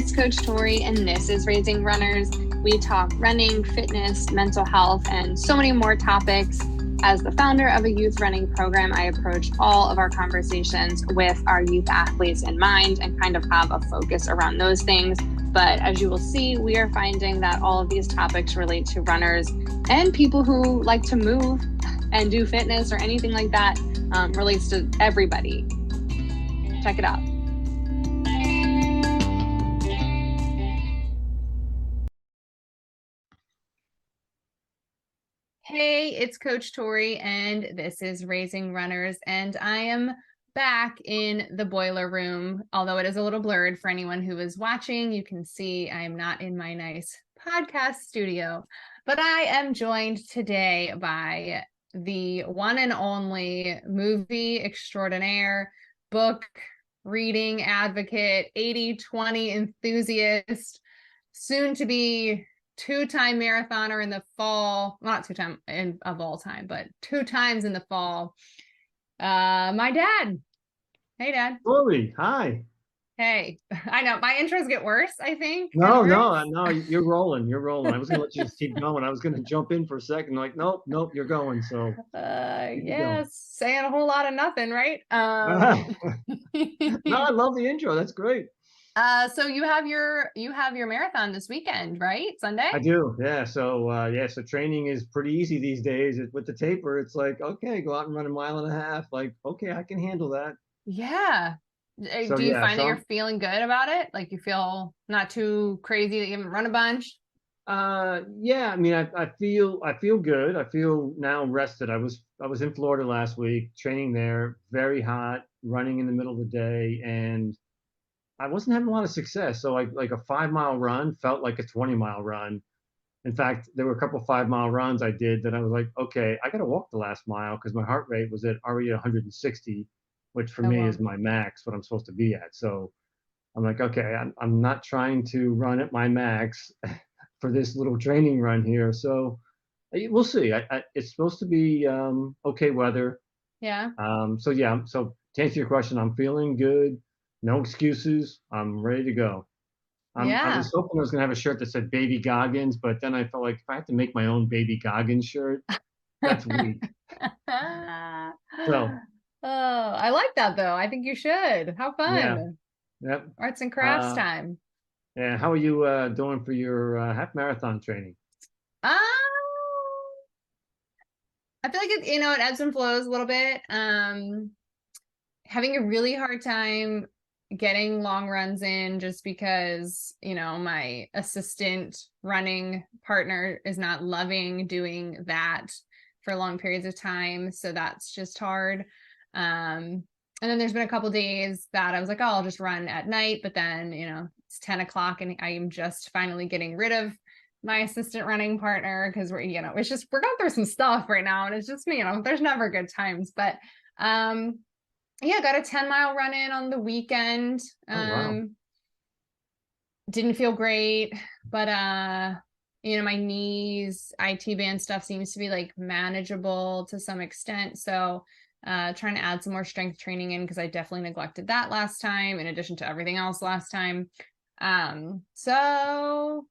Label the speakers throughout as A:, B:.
A: it's Coach Tori, and this is Raising Runners. We talk running, fitness, mental health, and so many more topics. As the founder of a youth running program, I approach all of our conversations with our youth athletes in mind and kind of have a focus around those things. But as you will see, we are finding that all of these topics relate to runners and people who like to move and do fitness or anything like that. Relates to everybody. Check it out. Hey, it's Coach Tori, and this is Raising Runners, and I am back in the boiler room. Although it is a little blurred for anyone who is watching, you can see I am not in my nice podcast studio, but I am joined today by the one and only movie extraordinaire, book reading advocate, 80/20 enthusiast, soon to be two-time marathoner in the fall, not two-time of all time, but 2 times in the fall. My dad. Hey, Dad.
B: Tori, hi.
A: Hey, I know my intros get worse, I think.
B: No, you're rolling. You're rolling. I was gonna let you just keep going. I was gonna jump in for a second, like, nope, you're going. So
A: yeah, saying a whole lot of nothing, right?
B: No, I love the intro. That's great.
A: So you have your marathon this weekend, right? Sunday?
B: I do, yeah. So training is pretty easy these days. With the taper, it's like, okay, go out and run a mile and a half. Like, okay, I can handle that.
A: Yeah. Do you find that you're feeling good about it? Like you feel not too crazy that you haven't run a bunch?
B: Yeah, I mean, I feel good. I feel now rested. I was in Florida last week, training there, very hot, running in the middle of the day, and I wasn't having a lot of success. So like a 5 mile run felt like a 20 mile run. In fact, there were a couple 5 mile runs I did that I was like, okay, I got to walk the last mile because my heart rate was at already 160, which for me is my max, what I'm supposed to be at. So I'm like, okay, I'm not trying to run at my max for this little training run here. So we'll see. It's supposed to be okay weather.
A: Yeah.
B: So to answer your question, I'm feeling good. No excuses. I'm ready to go. I was hoping I was gonna have a shirt that said Baby Goggins, but then I felt like if I have to make my own Baby Goggins shirt, that's weak. So,
A: I like that though. I think you should. How fun.
B: Yeah.
A: Arts and crafts time.
B: Yeah. How are you doing for your half marathon training?
A: I feel like it ebbs and flows a little bit. Having a really hard time getting long runs in just because, my assistant running partner is not loving doing that for long periods of time. So that's just hard. And then there's been a couple days that I was like, oh, I'll just run at night. But then, it's 10 o'clock and I am just finally getting rid of my assistant running partner because we're going through some stuff right now. And it's just, there's never good times. But got a 10-mile run in on the weekend.
B: Wow.
A: Didn't feel great, but my knees, IT band stuff seems to be like manageable to some extent. So trying to add some more strength training in because I definitely neglected that last time in addition to everything else last time. I'm trying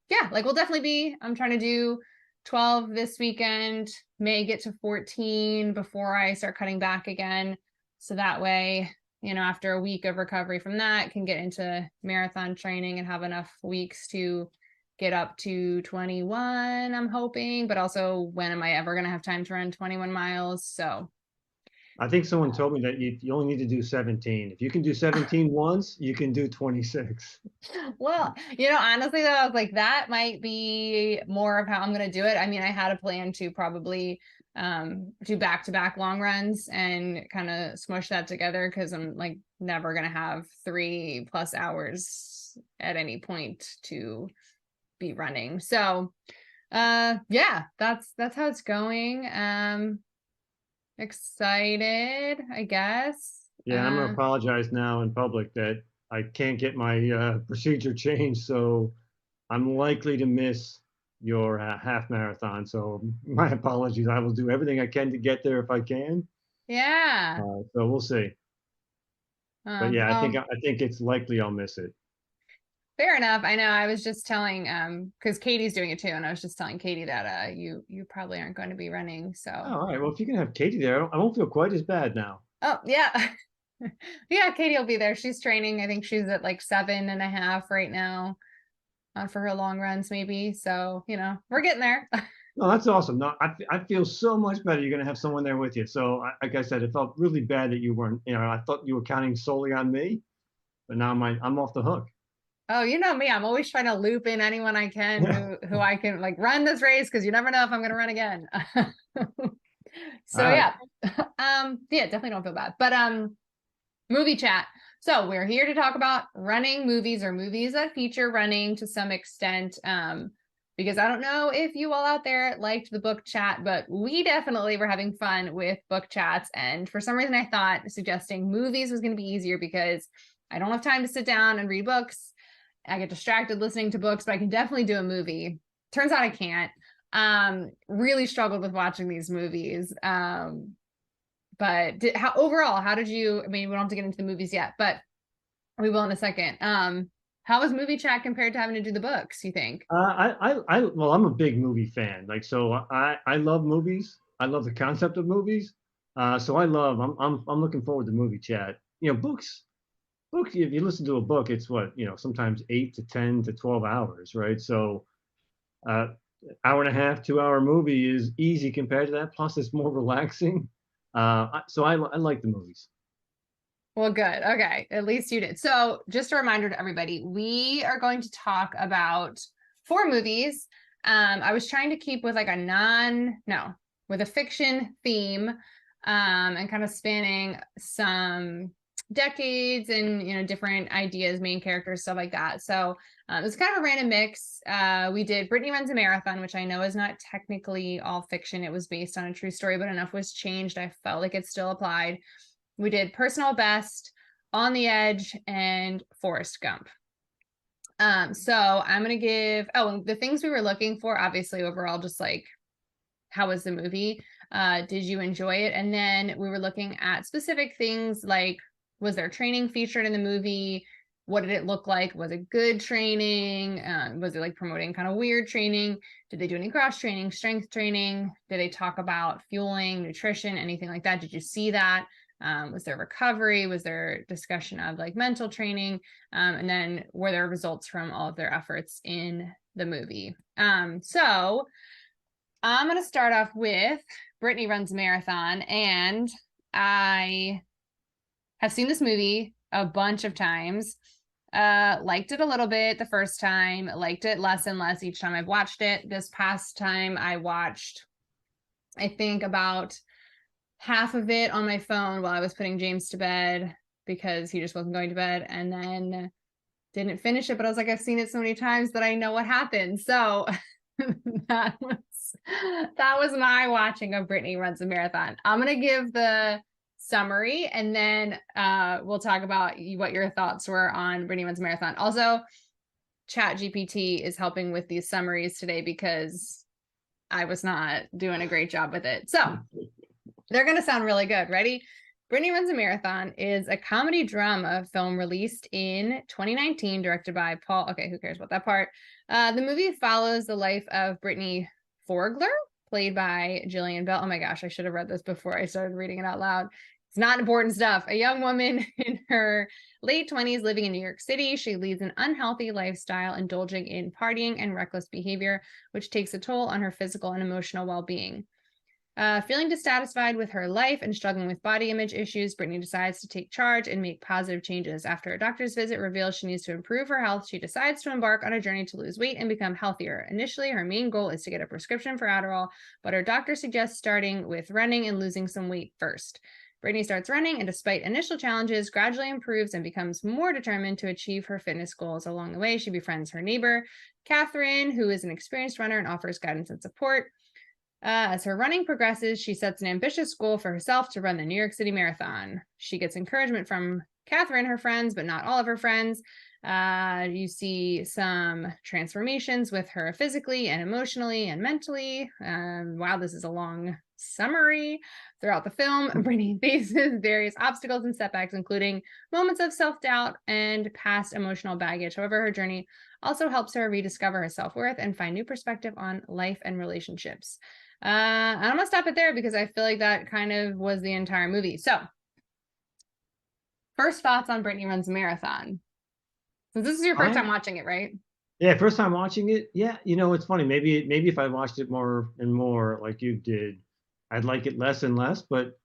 A: to do 12 this weekend, may get to 14 before I start cutting back again. So that way, after a week of recovery from that, can get into marathon training and have enough weeks to get up to 21, I'm hoping. But also, when am I ever going to have time to run 21 miles? So
B: I think someone told me that you only need to do 17. If you can do 17 once, you can do 26.
A: Well, honestly, though, I was like, that might be more of how I'm going to do it. I mean, I had a plan to probably do back-to-back long runs and kind of smush that together because I'm like never going to have 3+ hours at any point to be running. So that's how it's going. Excited, I guess.
B: Yeah, I'm gonna apologize now in public that I can't get my procedure changed, so I'm likely to miss your half marathon. So my apologies. I will do everything I can to get there if I can.
A: Yeah.
B: So we'll see. But yeah, I think it's likely I'll miss it.
A: Fair enough. I know. I was just telling, because Katie's doing it too, and I was just telling Katie that you probably aren't going to be running.
B: Oh,
A: So,
B: all right. Well, if you can have Katie there, I won't feel quite as bad now.
A: oh yeah, yeah. Katie will be there. She's training. I think she's at like 7.5 right now, for her long runs, maybe. So we're getting there.
B: No, that's awesome. No, I feel so much better. You're going to have someone there with you. So, like I said, it felt really bad that you weren't. I thought you were counting solely on me, but now I'm off the hook.
A: Oh, you know me. I'm always trying to loop in anyone I can who I can like run this race because you never know if I'm going to run again.
B: All
A: So
B: right.
A: yeah, yeah, definitely don't feel bad. But movie chat. So we're here to talk about running movies or movies that feature running to some extent. Because I don't know if you all out there liked the book chat, but we definitely were having fun with book chats. And for some reason, I thought suggesting movies was going to be easier because I don't have time to sit down and read books. I get distracted listening to books, but I can definitely do a movie. Turns out I can't. Really struggled with watching these movies. But overall, how did you? I mean, we don't have to get into the movies yet, but we will in a second. How was movie chat compared to having to do the books, you think?
B: Well, I'm a big movie fan. Like, so I love movies. I love the concept of movies. So I'm looking forward to movie chat. Books. If you listen to a book, it's what, sometimes 8 to 10 to 12 hours, right? So, uh, hour and a half, 2 hour movie is easy compared to that. Plus, it's more relaxing. So I like the movies.
A: Well, good. Okay. At least you did. So, just a reminder to everybody, we are going to talk about 4 movies. I was trying to keep with like with a fiction theme, and kind of spanning some decades and, different ideas, main characters, stuff like that. So, it was kind of a random mix. We did Brittney Runs a Marathon, which I know is not technically all fiction. It was based on a true story, but enough was changed. I felt like it still applied. We did Personal Best, On the Edge, and Forrest Gump. So I'm gonna give the things we were looking for, obviously overall, just like how was the movie? Did you enjoy it? And then we were looking at specific things like, was there training featured in the movie? What did it look like? Was it good training? Was it like promoting kind of weird training? Did they do any cross training, strength training? Did they talk about fueling, nutrition, anything like that? Did you see that? Was there recovery? Was there discussion of like mental training? And then were there results from all of their efforts in the movie? So I'm going to start off with Brittney Runs a Marathon, and I have seen this movie a bunch of times. Liked it a little bit the first time, liked it less and less each time I've watched it. This past time I watched, I think, about half of it on my phone while I was putting James to bed because he just wasn't going to bed, and then didn't finish it, but I was like, I've seen it so many times that I know what happened. So that was my watching of Brittney Runs a Marathon. I'm gonna give the summary, and then we'll talk about what your thoughts were on Brittney Runs a Marathon. Also, ChatGPT is helping with these summaries today because I was not doing a great job with it. So they're going to sound really good. Ready? Brittney Runs a Marathon is a comedy drama film released in 2019, directed by Paul. Okay, who cares about that part? The movie follows the life of Brittney Forgler, played by Jillian Bell. Oh my gosh, I should have read this before I started reading it out loud. It's not important stuff. A young woman in her late 20s living in New York City. She leads an unhealthy lifestyle, indulging in partying and reckless behavior, which takes a toll on her physical and emotional well-being. Feeling dissatisfied with her life and struggling with body image issues, Brittney decides to take charge and make positive changes. After a doctor's visit reveals she needs to improve her health, she decides to embark on a journey to lose weight and become healthier. Initially, her main goal is to get a prescription for Adderall, but her doctor suggests starting with running and losing some weight first. Brittney starts running, and despite initial challenges, gradually improves and becomes more determined to achieve her fitness goals. Along the way, she befriends her neighbor, Catherine, who is an experienced runner and offers guidance and support. As her running progresses, she sets an ambitious goal for herself to run the New York City Marathon. She gets encouragement from Catherine, her friends, but not all of her friends. You see some transformations with her physically and emotionally and mentally. Wow, this is a long Summary. Throughout the film, Brittney faces various obstacles and setbacks, including moments of self-doubt and past emotional baggage. However, her journey also helps her rediscover her self-worth and find new perspective on life and relationships. I'm gonna stop it there because I feel like that kind of was the entire movie. So, first thoughts on Brittney Runs a Marathon. So this is your first
B: I
A: time watching it, right?
B: Yeah, first time watching it. Yeah, it's funny. Maybe if I watched it more and more like you did, I'd like it less and less. But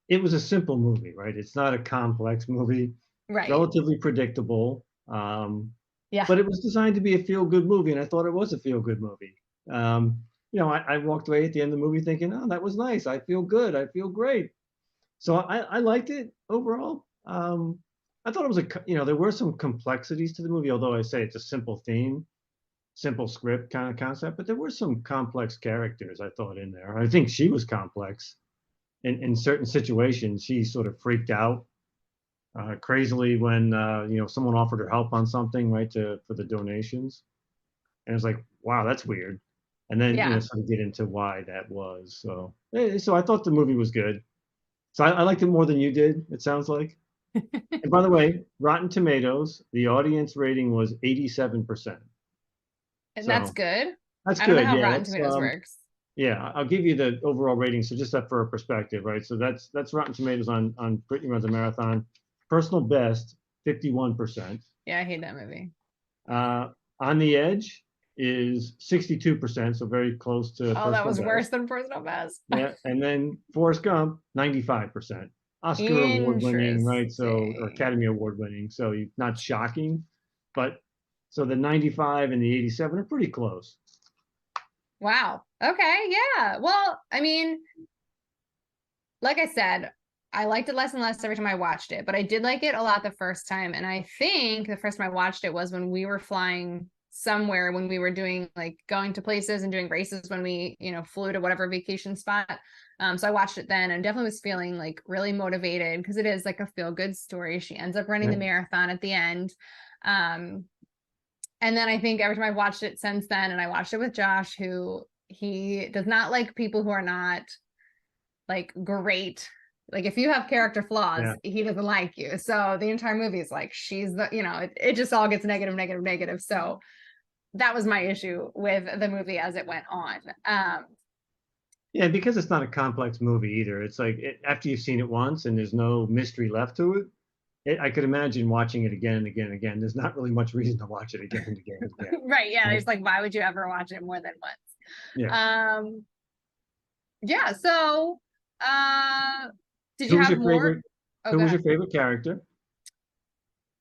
B: it was a simple movie, right? It's not a complex movie,
A: Right.
B: relatively predictable.
A: Yeah.
B: But it was designed to be a feel good movie, and I thought it was a feel good movie. I walked away at the end of the movie thinking, "Oh, that was nice. I feel good. I feel great." So I liked it overall. I thought it was there were some complexities to the movie, although I say it's a simple theme, simple script kind of concept, but there were some complex characters I thought in there. I think she was complex in certain situations. She sort of freaked out crazily when someone offered her help on something, right, to for the donations, and it was like, wow, that's weird. And then
A: Yeah.
B: sort of get into why that was. So I thought the movie was good. So I liked it more than you did. It sounds like. And by the way, Rotten Tomatoes, the audience rating was 87%.
A: And that's
B: So
A: good.
B: that's
A: I don't know
B: good.
A: how
B: Yeah,
A: Rotten
B: that's
A: Tomatoes works.
B: yeah. I'll give you the overall rating. So just that for a perspective, right? So that's Rotten Tomatoes on Brittany Runs a Marathon. Personal best, 51%.
A: Yeah, I hate that movie.
B: Uh, on the Edge is 62%, so very close to
A: Oh, that
B: personal
A: was worse
B: best.
A: than Personal Best.
B: Yeah, and then Forrest Gump, 95%. Oscar award winning, right? So, or
A: Interesting.
B: Academy Award winning. So, not shocking, but so the 95 and the 87 are pretty close.
A: Wow. Okay. Yeah. Well, I mean, like I said, I liked it less and less every time I watched it, but I did like it a lot the first time. And I think the first time I watched it was when we were flying somewhere, when we were doing like going to places and doing races when we, flew to whatever vacation spot. So I watched it then and definitely was feeling like really motivated because it is like a feel good story. She ends up running
B: Yeah.
A: the marathon at the end. Um, and then I think every time I've watched it since then, and I watched it with Josh, who he does not like people who are not like great. Like if you have character flaws,
B: Yeah.
A: he doesn't like you. So the entire movie is like she's the, it just all gets negative, negative, negative. So that was my issue with the movie as it went on.
B: Yeah, because it's not a complex movie either. It's like after you've seen it once and there's no mystery left to it, I could imagine watching it again and again and again. There's not really much reason to watch it again and again and again.
A: Right. Yeah.
B: Right?
A: It's like, why would you ever watch it more than once?
B: Yeah.
A: Yeah. So, did
B: Who
A: you
B: was
A: have
B: your
A: more?
B: favorite?
A: Oh,
B: Who
A: go
B: was your
A: ahead.
B: favorite character?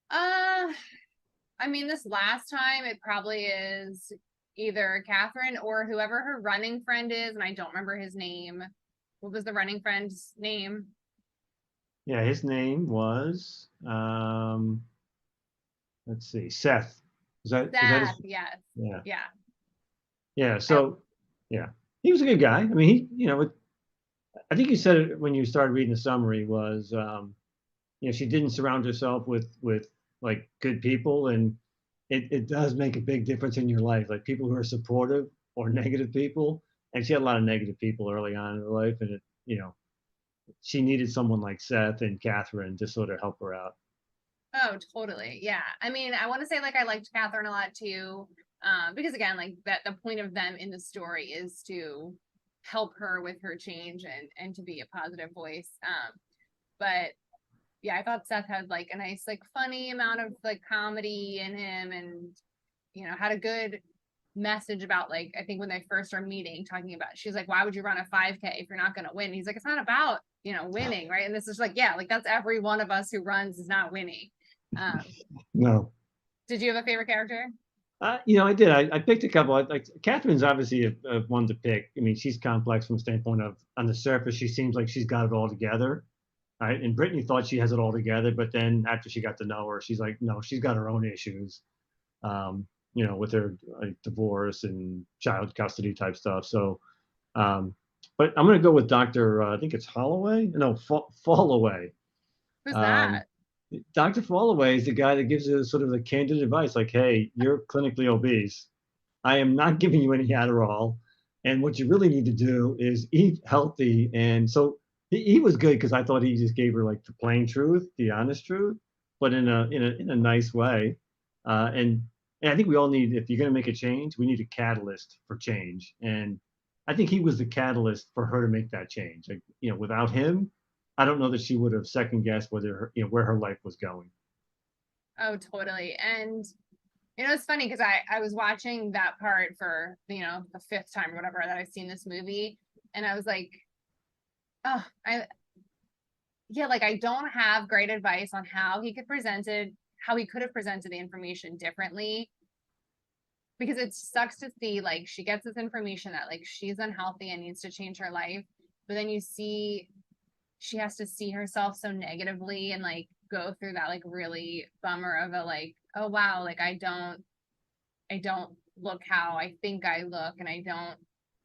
A: Uh, I mean, this last time it probably is either Catherine or whoever her running friend is, and I don't remember his name. What was the running friend's name?
B: Yeah, his name was let's see, Seth. Is that his?
A: Seth, yes.
B: Yeah,
A: Yeah.
B: yeah.
A: I,
B: So yeah, he was a good guy. I mean, I think you said it when you started reading the summary was she didn't surround herself with like good people, and it does make a big difference in your life, like people who are supportive or negative people. And she had a lot of negative people early on in her life, and she needed someone like Seth and Catherine to sort of help her out.
A: oh, totally. Yeah. I mean, I want to say like I liked Catherine a lot too. Because again, like that the point of them in the story is to help her with her change and to be a positive voice. But yeah, I thought Seth had like a nice, like funny amount of like comedy in him and had a good message about like I think when they first are meeting, talking about she's like, why would you run a 5K if you're not gonna win? He's like, it's not about winning, right? And this is like, yeah, like that's every one of us who runs is not winning. Um,
B: No.
A: did you have a favorite character?
B: I did. I picked a couple. Like Catherine's obviously a one to pick. I mean, she's complex from the standpoint of on the surface, she seems like she's got it all together, right? And Brittany thought she has it all together, but then after she got to know her, she's like, no, she's got her own issues, with her like, divorce and child custody type stuff. So, um, but I'm gonna go with Doctor. I think it's Holloway. No, Fallaway.
A: Who's
B: Um,
A: that?
B: Dr. Fallaway is the guy that gives you sort of the candid advice, like, "Hey, you're clinically obese. I am not giving you any Adderall, And what you really need to do is eat healthy. And so he was good because I thought he just gave her like the plain truth, the honest truth, but in a nice way. And I think we all need, if you're going to make a change, we need a catalyst for change. And I think he was the catalyst for her to make that change. Like, without him, I don't know that she would have second guessed whether where her life was going.
A: Oh, totally. And it's funny because I was watching that part for, the fifth time or whatever that I've seen this movie. And I was like, oh, yeah, like I don't have great advice on how he could have presented the information differently. Because it sucks to see like she gets this information that like she's unhealthy and needs to change her life. But then you see she has to see herself so negatively and like go through that like really bummer of a like, oh wow, like I don't look how I think I look, and I don't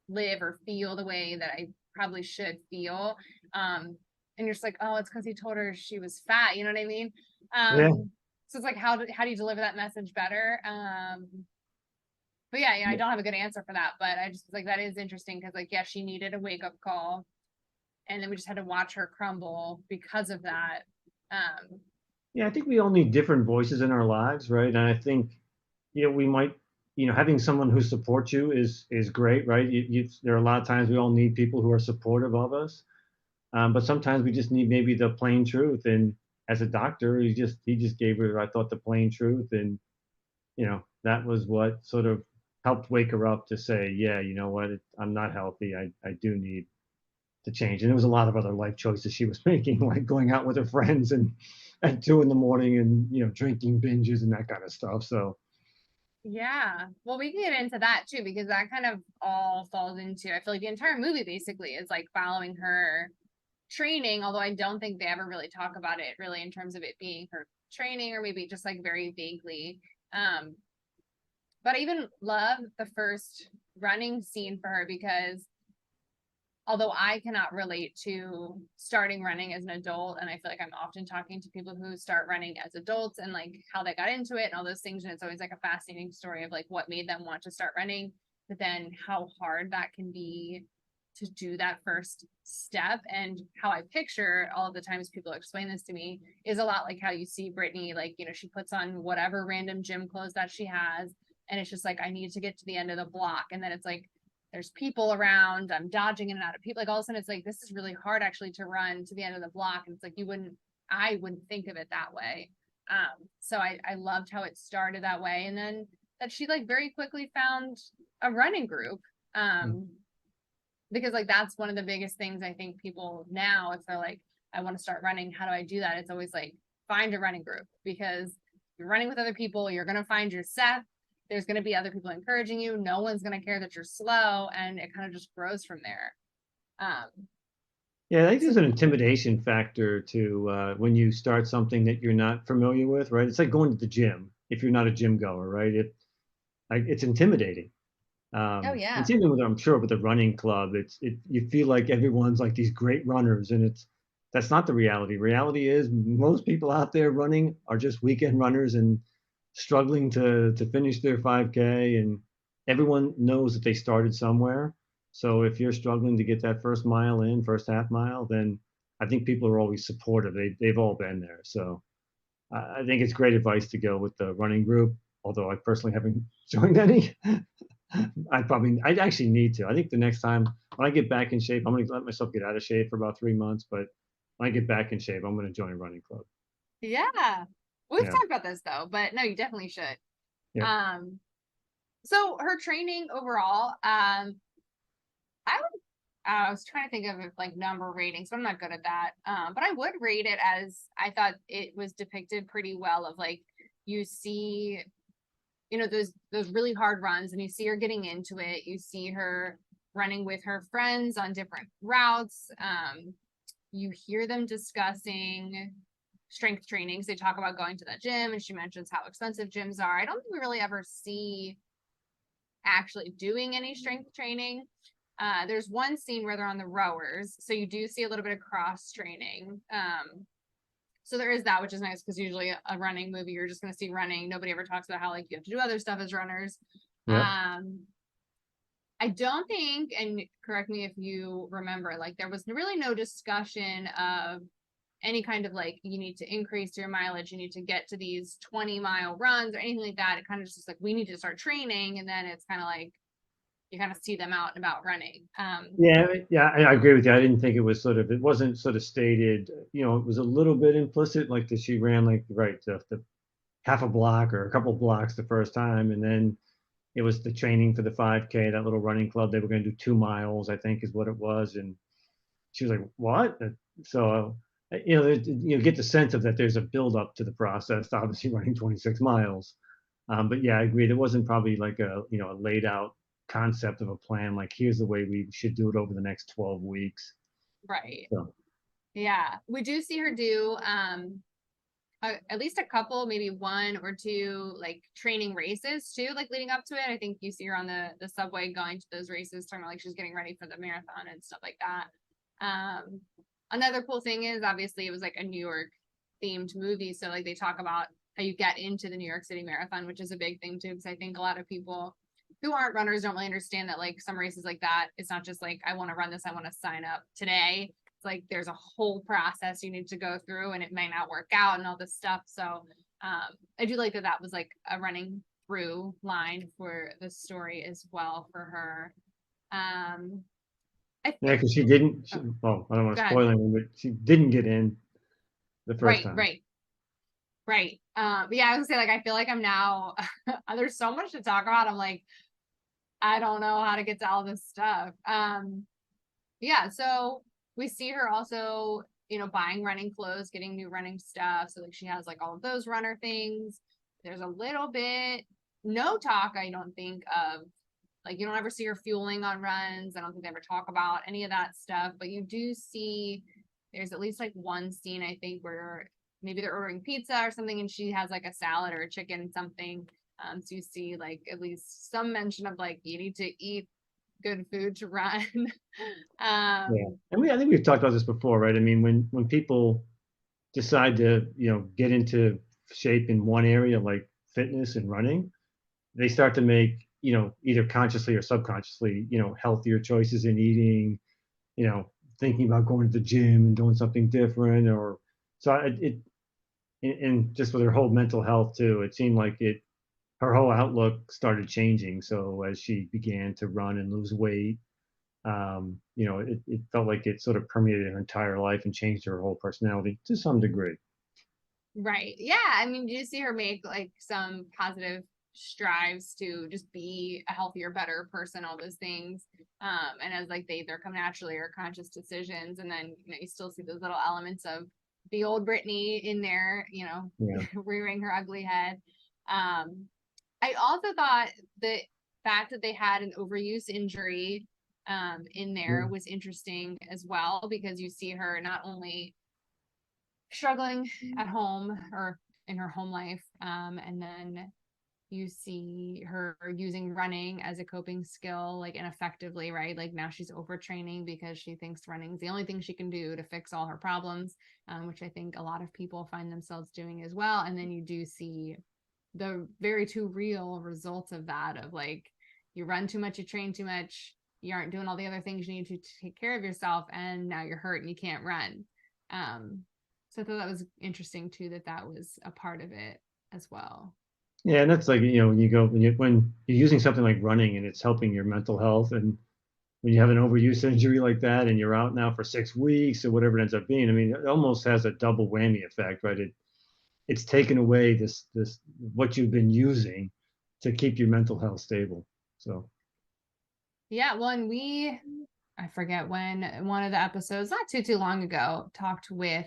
A: live or feel the way that I probably should feel. And you're just like, oh, it's because he told her she was fat. You know what I mean?
B: Yeah.
A: So it's like, how do you deliver that message better? But yeah, I don't have a good answer for that. But I just like that is interesting because like, yeah, she needed a wake up call, and then we just had to watch her crumble because of that. Um,
B: Yeah, I think we all need different voices in our lives, right? And I think, we might, having someone who supports you is great, right? There are a lot of times we all need people who are supportive of us, but sometimes we just need maybe the plain truth. And as a doctor, he just gave her, I thought, the plain truth, and that was what sort of helped wake her up to say, yeah, you know what, I'm not healthy. I do need to change. And there was a lot of other life choices she was making, like going out with her friends and at 2 in the morning and drinking binges and that kind of stuff. So
A: yeah. Well, we can get into that too, because that kind of all falls into, I feel like the entire movie basically is like following her training, although I don't think they ever really talk about it really in terms of it being her training, or maybe just like very vaguely. Um, but I even love the first running scene for her because although I cannot relate to starting running as an adult, and I feel like I'm often talking to people who start running as adults and like how they got into it and all those things, and it's always like a fascinating story of like what made them want to start running, but then how hard that can be to do that first step. And how I picture all of the times people explain this to me is a lot like how you see Brittney, like, she puts on whatever random gym clothes that she has, and it's just like, I need to get to the end of the block, and then it's like there's people around, I'm dodging in and out of people, like all of a sudden it's like this is really hard actually to run to the end of the block, and it's like I wouldn't think of it that way. So I loved how it started that way, and then that she like very quickly found a running group. Because like that's one of the biggest things I think people now, if they're like, I want to start running, how do I do that? It's always like, find a running group, because you're running with other people, you're going to find your set, there's going to be other people encouraging you, no one's going to care that you're slow, and it kind of just grows from there.
B: yeah, I think
A: So
B: there's an intimidation factor to when you start something that you're not familiar with, right? It's like going to the gym if you're not a gym goer, right? It's intimidating.
A: oh
B: And
A: yeah.
B: same thing with, I'm sure, with the running club. You feel like everyone's like these great runners, and that's not the reality. Reality is most people out there running are just weekend runners and struggling to finish their 5K, and everyone knows that they started somewhere. So if you're struggling to get that first mile in, first half mile, then I think people are always supportive. They've all been there. So I think it's great advice to go with the running group, although I personally haven't joined any. I'd actually need to. I think the next time when I get back in shape, I'm going to let myself get out of shape for about 3 months. But when I get back in shape, I'm going to join a running club.
A: Yeah, we've
B: Yeah.
A: talked about this though, but no, you definitely should.
B: Yeah.
A: um so her training overall, I was trying to think of it like number ratings, but I'm not good at that. But I would rate it as, I thought it was depicted pretty well of like, you see, those really hard runs, and you see her getting into it. You see her running with her friends on different routes. You hear them discussing strength trainings. They talk about going to that gym, and she mentions how expensive gyms are. I don't think we really ever see actually doing any strength training. There's one scene where they're on the rowers, so you do see a little bit of cross training. So there is that, which is nice, because usually a running movie, you're just going to see running. Nobody ever talks about how like you have to do other stuff as runners.
B: Yeah.
A: Um, I don't think, and correct me if you remember, like there was really no discussion of any kind of like you need to increase your mileage, you need to get to these 20-mile runs or anything like that. It kind of just like we need to start training, and then it's kind of like you kind of see them out and about running.
B: Yeah, yeah, I agree with you. I didn't think it was it wasn't sort of stated, it was a little bit implicit, like that she ran like right the half a block or a couple blocks the first time, and then it was the training for the 5K, that little running club. They were going to do 2 miles, I think, is what it was, and she was like, "What?" So get the sense of that there's a build up to the process. Obviously, running 26 miles. But yeah, I agree. There wasn't probably like a laid out concept of a plan. Like, here's the way we should do it over the next 12 weeks.
A: Right.
B: So
A: Yeah. We do see her do at least a couple, maybe one or two like training races too, like leading up to it. I think you see her on the subway going to those races, talking about like she's getting ready for the marathon and stuff like that. Um, Another cool thing is obviously it was like a New York themed movie, so like they talk about how you get into the New York City Marathon, which is a big thing too, because I think a lot of people who aren't runners don't really understand that like some races like that, it's not just like I want to run this, I want to sign up today. It's like there's a whole process you need to go through, and it might not work out and all this stuff. So I do like that that was like a running through line for the story as well for her. I
B: yeah,
A: think.
B: because she didn't.
A: Oh,
B: Well, I don't want
A: go
B: to
A: ahead.
B: spoil anything, but she didn't get in the first
A: Right,
B: time.
A: right, right. But yeah, I was gonna say like I feel like I'm now. There's so much to talk about. I'm like I don't know how to get to all this stuff. Yeah, so we see her also, buying running clothes, getting new running stuff. So like she has like all of those runner things. There's a little bit no talk, I don't think, of like you don't ever see her fueling on runs. I don't think they ever talk about any of that stuff, but you do see there's at least like one scene I think where maybe they're ordering pizza or something and she has like a salad or a chicken something. So you see like at least some mention of like you need to eat good food to run.
B: Yeah,
A: um
B: and I think we've talked about this before, right? I mean, when people decide to get into shape in one area like fitness and running, they start to make either consciously or subconsciously healthier choices in eating, you know thinking about going to the gym and doing something different, or so and just with her whole mental health too, it seemed like her whole outlook started changing. So as she began to run and lose weight, it felt like it sort of permeated her entire life and changed her whole personality to some degree.
A: right, yeah, I mean, do you see her make like some positive strives to just be a healthier, better person, all those things, and as like they either come naturally or conscious decisions, and then you still see those little elements of the old Brittney in there,
B: Yeah.
A: rearing her ugly head. I also thought the fact that they had an overuse injury in there
B: Yeah.
A: was interesting as well, because you see her not only struggling at home or in her home life, and then you see her using running as a coping skill, like ineffectively, right? Like now she's overtraining because she thinks running is the only thing she can do to fix all her problems, which I think a lot of people find themselves doing as well. And then you do see the very too real results of that, of like you run too much, you train too much, you aren't doing all the other things you need to take care of yourself, and now you're hurt and you can't run. So I thought that was interesting too, that that was a part of it as well.
B: Yeah, and that's like, when you're using something like running and it's helping your mental health, and when you have an overuse injury like that and you're out now for 6 weeks or whatever it ends up being, I mean, it almost has a double whammy effect, right? It's taken away this what you've been using to keep your mental health stable. So
A: Yeah, well, and I forget when one of the episodes, not too long ago, talked with,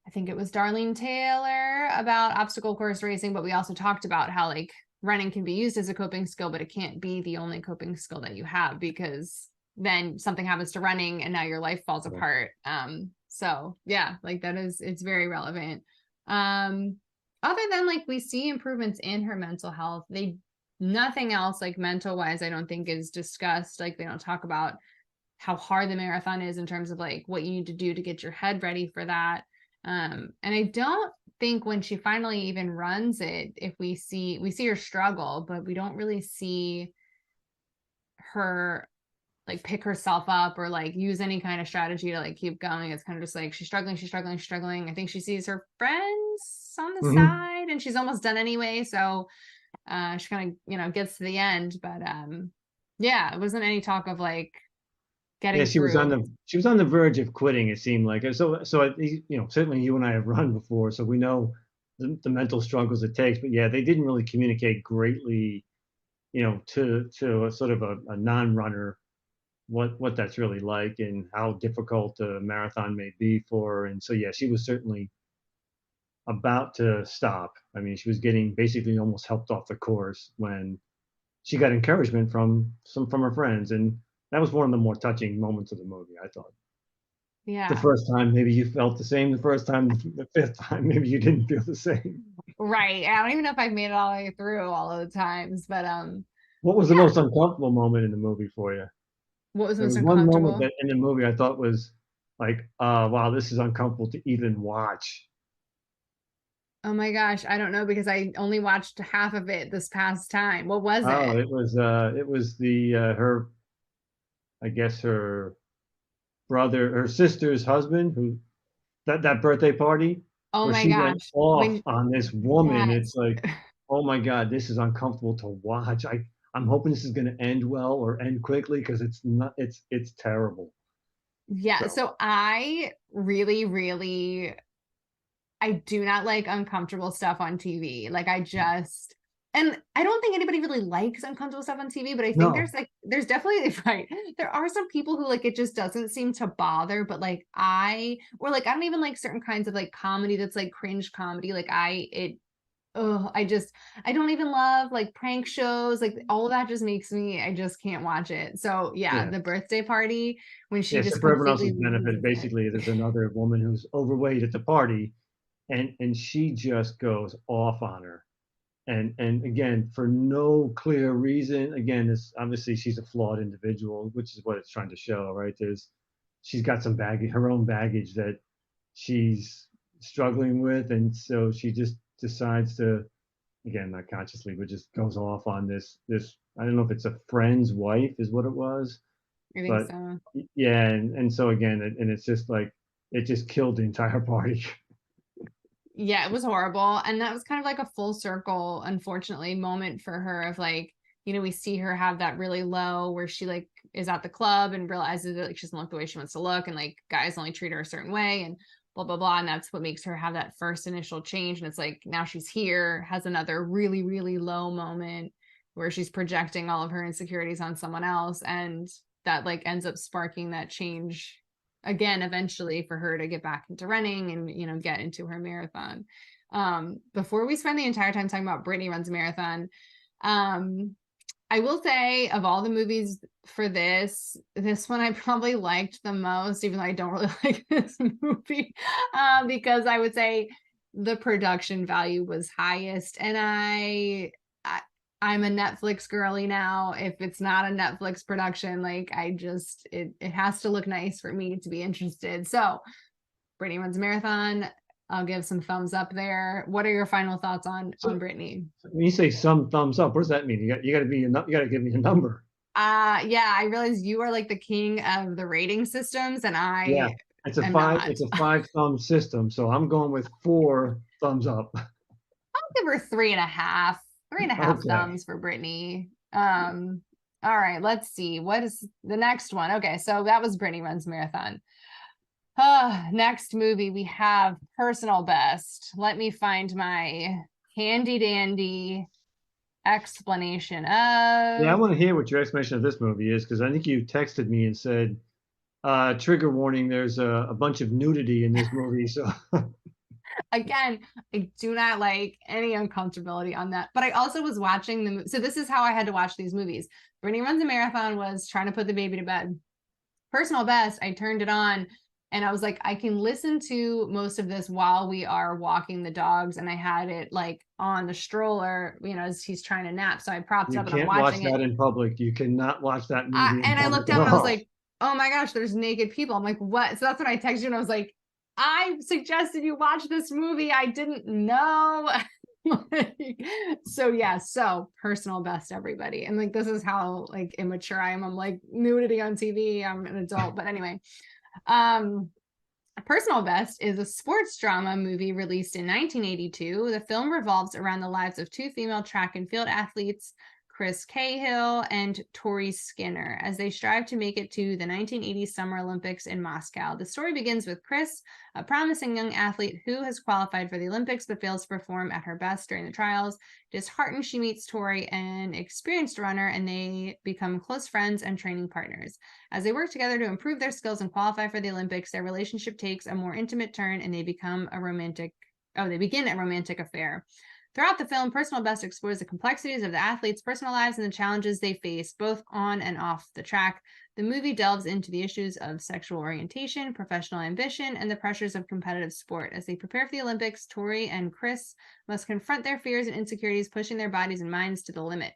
A: I think it was Darlene Taylor, about obstacle course racing, but we also talked about how like running can be used as a coping skill, but it can't be the only coping skill that you have, because then something happens to running and now your life falls
B: yeah.
A: apart. So yeah, like it's very relevant. Um, Other than like we see improvements in her mental health, nothing else like mental wise, I don't think is discussed. Like they don't talk about how hard the marathon is in terms of like what you need to do to get your head ready for that. And I don't think when she finally even runs it, if we see her struggle, but we don't really see her like pick herself up or like use any kind of strategy to like keep going. It's kind of just like she's struggling, she's struggling, she's struggling. I think she sees her friends on the
B: Mhm.
A: side and she's almost done anyway. So she kind of, gets to the end. But yeah, it wasn't any talk of like
B: Yeah,
A: getting through.
B: she was on the verge of quitting, it seemed like. And certainly you and I have run before, so we know the mental struggles it takes. But yeah, they didn't really communicate greatly, to a sort of a non-runner what that's really like and how difficult a marathon may be for her. And so yeah, she was certainly about to stop. I mean, she was getting basically almost helped off the course when she got encouragement from her friends, and that was one of the more touching moments of the movie, I thought. The
A: Yeah.
B: first time, maybe you felt the same. The first time, the fifth time, maybe you didn't feel the same.
A: Right. I don't even know if I've made it all the way through all of the times, but
B: What was the
A: yeah.
B: most uncomfortable moment in the movie for you?
A: What was
B: There
A: most
B: was one moment
A: uncomfortable?
B: that in the movie I thought was like, wow, this is uncomfortable to even watch.
A: Oh my gosh, I don't know because I only watched half of it this past time. What was
B: Oh,
A: it?
B: it was the her I guess her sister's husband, who that birthday party
A: Oh
B: where
A: my
B: she went
A: gosh.
B: off
A: When
B: on this woman.
A: yes.
B: It's like, oh my God, this is uncomfortable to watch. I'm hoping this is going to end well or end quickly because it's not. It's terrible.
A: Yeah,
B: So
A: so I really, really I do not like uncomfortable stuff on TV. Like I just and I don't think anybody really likes uncomfortable stuff on TV, but I think
B: no,
A: there's definitely right. There are some people who like it just doesn't seem to bother, but like I don't even like certain kinds of like comedy that's like cringe comedy. Like I don't even love like prank shows. Like all of that just makes me I just can't watch it. So yeah,
B: yeah,
A: the birthday party when she
B: yeah. So
A: just
B: for everyone
A: completely
B: else's benefit,
A: loses it.
B: basically, there's another woman who's overweight at the party, and she just goes off on her. And again, for no clear reason. Again, this obviously she's a flawed individual, which is what it's trying to show, right? She's got some baggage, her own baggage that she's struggling with, and so she just decides to, again, not consciously, but just goes off on this. I don't know if it's a friend's wife is what it was,
A: I think
B: but
A: so.
B: yeah, and so again, and it's just like it just killed the entire party.
A: Yeah, it was horrible. And that was kind of like a full circle, unfortunately, moment for her of like, we see her have that really low where she like is at the club and realizes that like she doesn't look the way she wants to look and like guys only treat her a certain way and blah blah blah. And that's what makes her have that first initial change. And it's like now she's here, has another really, really low moment where she's projecting all of her insecurities on someone else. And that like ends up sparking that change again eventually for her to get back into running and get into her marathon. Before we spend the entire time talking about Brittney runs a marathon, um I will say of all the movies for this one I probably liked the most, even though I don't really like this movie, because I would say the production value was highest. And I I'm a Netflix girly now. If it's not a Netflix production, like it has to look nice for me to be interested. So Brittney runs a marathon. I'll give some thumbs up there. What are your final thoughts on
B: So
A: Brittney?
B: when you say some thumbs up, what does that mean? You got to give me a number.
A: Yeah, I realize you are like the king of the rating systems, and
B: Yeah,
A: I am
B: it's
A: not.
B: a five thumb system, so I'm going with four thumbs up.
A: I'll give her three and a half, three and a half
B: Okay.
A: thumbs for Brittney. All right, let's see. What is the next one? Okay, so that was Brittney runs marathon. Next movie we have personal best. Let me find my handy dandy explanation
B: Yeah, I
A: of
B: want to hear what your explanation of this movie is because I think you texted me and said, trigger warning, there's a bunch of nudity in this movie. So
A: again, I do not like any uncomfortability on that. But I also was watching so this is how I had to watch these movies. Brittney runs a marathon was trying to put the baby to bed. Personal best, I turned it on and I was like, I can listen to most of this while we are walking the dogs. And I had it like on the stroller, as he's trying to nap. So I propped
B: you
A: up and I'm
B: can't watch
A: watching it.
B: that in public. You cannot watch that movie in
A: And I
B: public
A: looked
B: at
A: up and I was
B: all.
A: like, oh my gosh, there's naked people. I'm like, what? So that's when I texted you and I was like, I suggested you watch this movie. I didn't know. Like, so yeah, so personal best, everybody. And like this is how like immature I am. I'm like nudity on TV. I'm an adult. But anyway, um Personal Best is a sports drama movie released in 1982. The film revolves around the lives of two female track and field athletes, Chris Cahill and Tori Skinner, as they strive to make it to the 1980 Summer Olympics in Moscow. The story begins with Chris, a promising young athlete who has qualified for the Olympics but fails to perform at her best during the trials. Disheartened, she meets Tori, an experienced runner, and they become close friends and training partners. As they work together to improve their skills and qualify for the Olympics, their relationship takes a more intimate turn and they begin a romantic affair. Throughout the film, Personal Best explores the complexities of the athletes' personal lives and the challenges they face, both on and off the track. The movie delves into the issues of sexual orientation, professional ambition, and the pressures of competitive sport. As they prepare for the Olympics, Tori and Chris must confront their fears and insecurities, pushing their bodies and minds to the limit.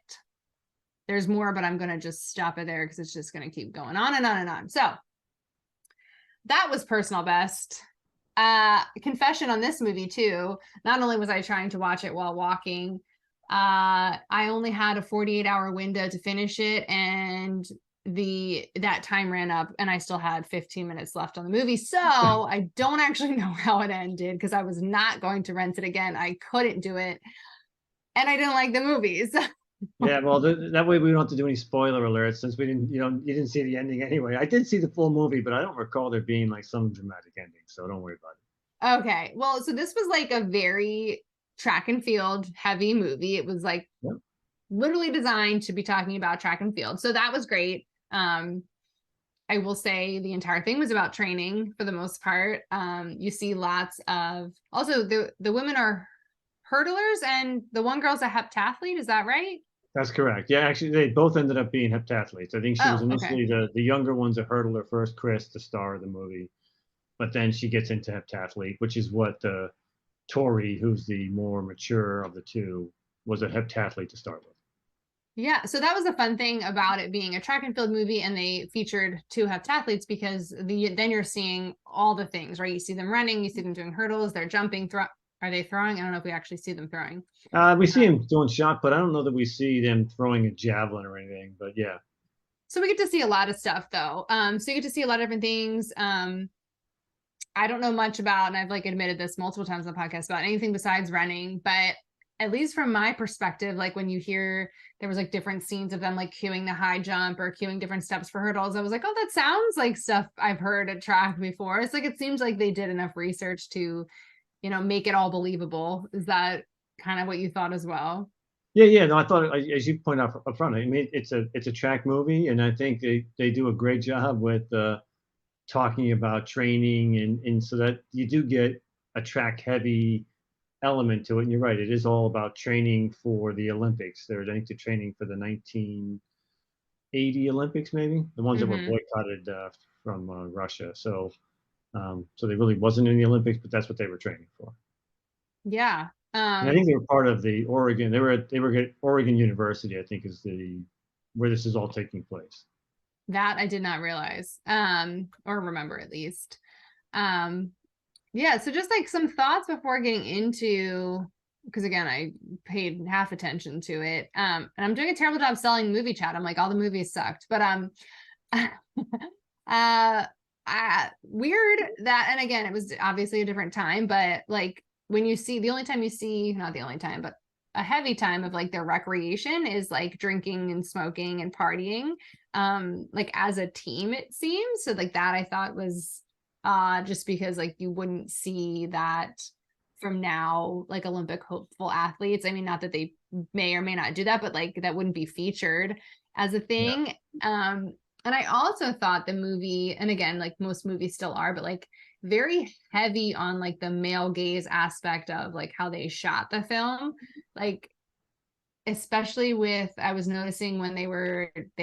A: There's more, but I'm going to just stop it there because it's just going to keep going on and on and on. So that was Personal Best. Confession on this movie too. Not only was I trying to watch it while walking, I only had a 48-hour window to finish it, and that time ran up and I still had 15 minutes left on the movie. So I don't actually know how it ended because I was not going to rent it again. I couldn't do it. And I didn't like the movies.
B: Yeah, well, that way we don't have to do any spoiler alerts since we didn't, you didn't see the ending anyway. I did see the full movie, but I don't recall there being like some dramatic ending, so don't worry about it.
A: Okay. Well, so this was like a very track and field heavy movie. It was like
B: Yep.
A: literally designed to be talking about track and field. So that was great. I will say the entire thing was about training for the most part. You see lots of, also the women are hurdlers and the one girl's a heptathlete. Is that right?
B: That's correct. Yeah, actually, they both ended up being heptathletes. I think she was
A: Oh, okay.
B: initially the younger one's a hurdler first, Chris, the star of the movie, but then she gets into heptathlete, which is what Tori, who's the more mature of the two, was a heptathlete to start with.
A: Yeah, so that was the fun thing about it being a track and field movie, and they featured two heptathletes because then you're seeing all the things, right? You see them running, you see them doing hurdles, they're jumping, are they throwing? I don't know if we actually see them throwing.
B: We see him doing shot, but I don't know that we see them throwing a javelin or anything. But yeah.
A: So we get to see a lot of stuff though. So you get to see a lot of different things. I don't know much about, and I've like admitted this multiple times on the podcast, about anything besides running, but at least from my perspective, like when you hear there was like different scenes of them like cueing the high jump or cueing different steps for hurdles, I was like, oh, that sounds like stuff I've heard at track before. It's like, it seems like they did enough research to, make it all believable. Is that kind of what you thought as well?
B: Yeah. No, I thought, as you point out up front, I mean, it's a track movie, and I think they do a great job with talking about training, and so that you do get a track heavy element to it. And you're right, it is all about training for the Olympics. I think they're training for the 1980 Olympics, maybe the ones that were boycotted from Russia. So they really wasn't in the Olympics, but that's what they were training for.
A: Yeah.
B: And I think they were part of the Oregon. They were at Oregon University, I think, is where this is all taking place.
A: That I did not realize, or remember at least. Yeah, so just like some thoughts before getting into, because again, I paid half attention to it. And I'm doing a terrible job selling movie chat. I'm like, all the movies sucked. But weird that, and again, it was obviously a different time, but like when you see, the only time you see, not the only time, but a heavy time of like their recreation is like drinking and smoking and partying, like as a team, it seems. So like that I thought was just because like you wouldn't see that from now, like Olympic hopeful athletes. I mean, not that they may or may not do that, but like that wouldn't be featured as a thing. Yeah. And I also thought the movie, and again, like most movies still are, but like very heavy on like the male gaze aspect of like how they shot the film. Like, especially with, I was noticing when they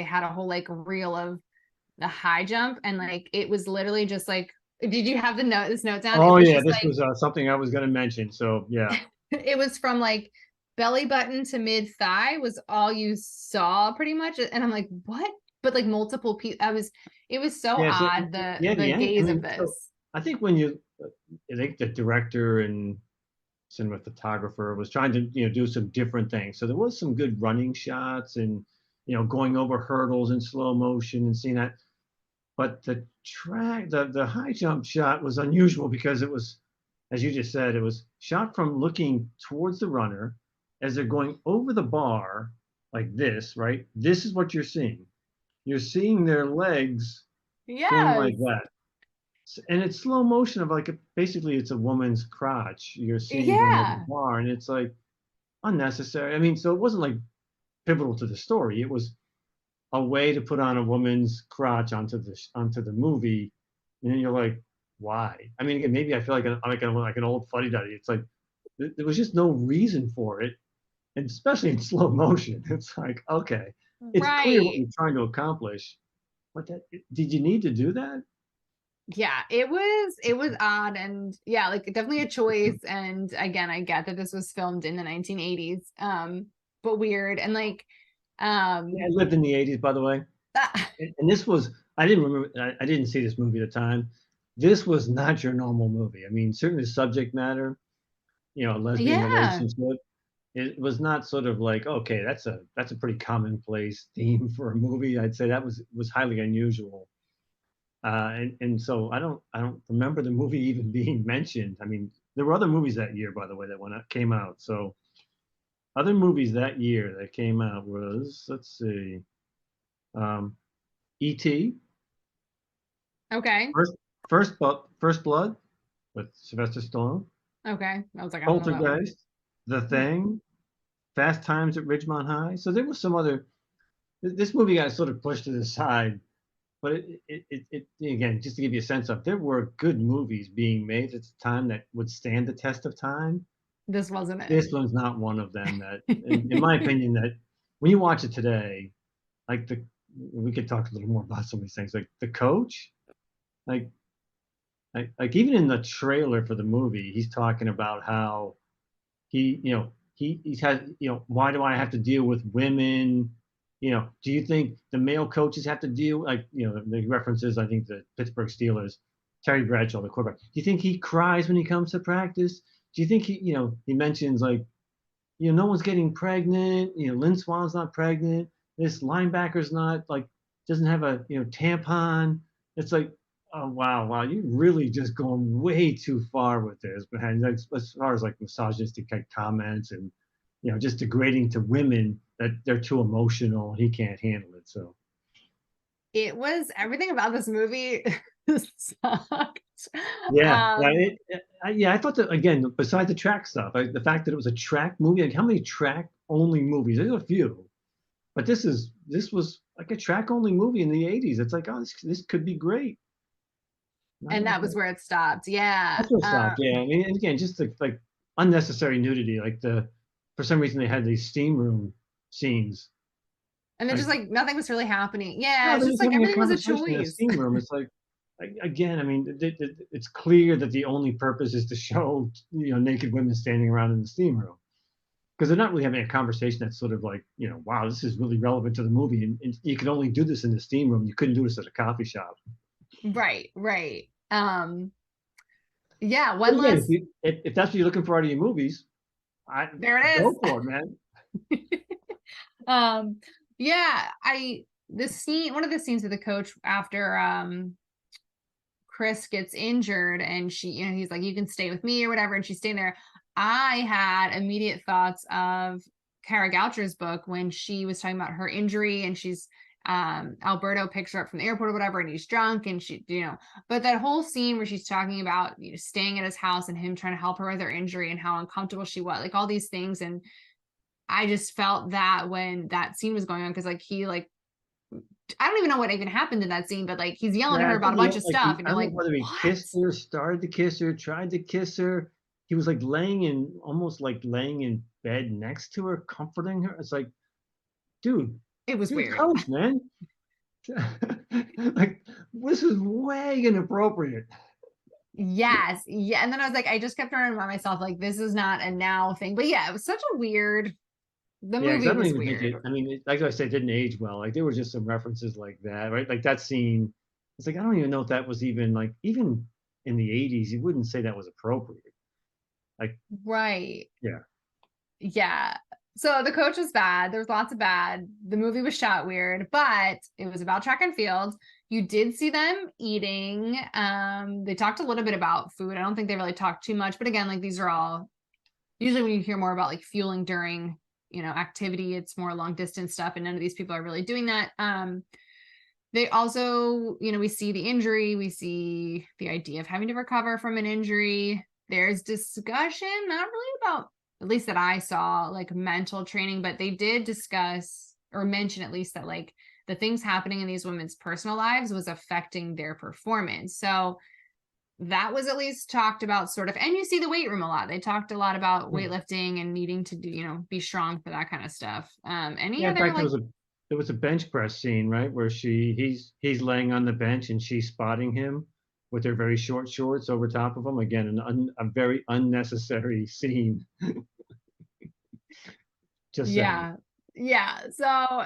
A: had a whole like reel of the high jump, and like it was literally just like, did you have this note down?
B: Oh yeah, this
A: like,
B: was something I was going to mention. So yeah,
A: it was from like belly button to mid thigh was all you saw pretty much, and I'm like, what? But like multiple people, it was so odd, the gaze of this.
B: So I think I think the director and cinematographer was trying to do some different things. So there was some good running shots and going over hurdles in slow motion and seeing that. But the high jump shot was unusual because it was, as you just said, it was shot from looking towards the runner as they're going over the bar like this, right? This is what you're seeing. You're seeing their legs going
A: Yes.
B: like that. And it's slow motion of like basically it's a woman's crotch you're seeing going over the
A: Yeah.
B: bar, and it's like unnecessary. I mean, so it wasn't like pivotal to the story. It was a way to put on a woman's crotch onto the movie, and then you're like, why? I mean, again, maybe I feel like an old fuddy duddy. It's like there was just no reason for it, and especially in slow motion. It's like, okay, it's clear what
A: Right.
B: you're trying to accomplish, but did you need to do that?
A: Yeah, it was odd, and yeah, like definitely a choice. And again, I get that this was filmed in the 1980s, but weird. And like
B: Yeah, I
A: um
B: lived in the '80s, by the way.
A: ah,
B: And this was, I didn't remember, I didn't see this movie at the time. This was not your normal movie. I mean, certainly the subject matter, lesbian
A: yeah,
B: relationship. It was not sort of like, okay, that's a pretty commonplace theme for a movie. I'd say that was highly unusual. And so I don't remember the movie even being mentioned. I mean, there were other movies that year, by the way, that came out. So other movies that year that came out was, let's see, um, E.T.
A: okay,
B: First, First Blood with Sylvester Stallone,
A: okay. I was like, I don't know that one.
B: Poltergeist, The Thing, Fast Times at Ridgemont High. So there was some other. This movie got sort of pushed to the side, but it again, just to give you a sense of, there were good movies being made at the time that would stand the test of time.
A: This wasn't
B: This one's not one of them. That, in my
A: it.
B: opinion, that when you watch it today, like we could talk a little more about some of these things, like The Coach, like like even in the trailer for the movie, he's talking about how he's had, why do I have to deal with women? Do you think the male coaches have to deal, like, the references, I think, the Pittsburgh Steelers, Terry Bradshaw, the quarterback. Do you think he cries when he comes to practice? Do you think he mentions, like, no one's getting pregnant, Lynn Swan's not pregnant, this linebacker's not, like, doesn't have a, tampon. It's like, oh, wow, wow, you really just going way too far with this, man. As far as like misogynistic type comments and just degrading to women, that they're too emotional, he can't handle it. So
A: It was everything about this movie sucked.
B: yeah, yeah,
A: Um,
B: yeah. I thought that, again, besides the track stuff, the fact that it was a track movie. Like, how many track only movies? There's a few, but this was like a track only movie in the '80s. It's like, oh, this could be great. Not
A: and that
B: like
A: was
B: that.
A: where it stopped. Yeah.
B: That's what stopped. Yeah, I mean, and again, just like unnecessary nudity. Like, for some reason they had these steam room scenes.
A: And then just
B: Like,
A: like nothing was really happening. Yeah,
B: no,
A: it's
B: they're
A: just
B: just
A: like
B: having a
A: everything was a
B: conversation in a
A: choice.
B: steam room. It's like, again, I mean, it's clear that the only purpose is to show naked women standing around in the steam room, because they're not really having a conversation that's sort of like, wow, this is really relevant to the movie, and you could only do this in the steam room. You couldn't do this at a coffee shop.
A: Right, right. Yeah,
B: But
A: one
B: again,
A: last
B: if that's what you're looking for out of your movies, I
A: there it
B: go
A: is.
B: for it, man.
A: um yeah, I the scene one of the scenes with the coach after Chris gets injured and she, he's like, you can stay with me or whatever, and she's staying there. I had immediate thoughts of Kara Goucher's book when she was talking about her injury, and she's Alberto picks her up from the airport or whatever, and he's drunk, and she, but that whole scene where she's talking about, staying at his house and him trying to help her with her injury and how uncomfortable she was, like all these things. And I just felt that when that scene was going on, because like he like I don't even know what even happened in that scene, but like he's yelling at
B: Yeah,
A: her
B: I
A: about
B: think
A: a bunch of stuff, and
B: I
A: you're
B: don't know
A: like,
B: whether he
A: what?
B: kissed her, started to kiss her, tried to kiss her. He was like almost like laying in bed next to her, comforting her. It's like, dude,
A: It was
B: you're the
A: weird.
B: coach, man. Like, this is way inappropriate.
A: Yes. Yeah. And then I was like, I just kept trying to remind myself, like, this is not a now thing. But yeah, it was such a weird, the
B: Yeah, because
A: movie
B: I don't
A: was
B: even think
A: weird.
B: I mean, like I said, it didn't age well. Like, there were just some references like that, right? Like that scene. It's like, I don't even know if that was even, like, even in the '80s, you wouldn't say that was appropriate. Like,
A: Right.
B: yeah.
A: Yeah. So the coach was bad. There was lots of bad. The movie was shot weird, but it was about track and field. You did see them eating. They talked a little bit about food. I don't think they really talked too much, but again, like these are all usually when you hear more about like fueling during, activity, it's more long distance stuff, and none of these people are really doing that. They also, we see the injury, we see the idea of having to recover from an injury. There's discussion, not really about, at least that I saw, like mental training, but they did discuss or mention at least that like the things happening in these women's personal lives was affecting their performance. So that was at least talked about sort of, and you see the weight room a lot. They talked a lot about
B: Yeah.
A: weightlifting and needing to do, be strong for that kind of stuff. Any
B: Yeah, in
A: other
B: fact,
A: like,
B: there was a bench press scene, right, where he's laying on the bench and she's spotting him with their very short shorts over top of him. Again, a very unnecessary scene. Just saying.
A: yeah, yeah. So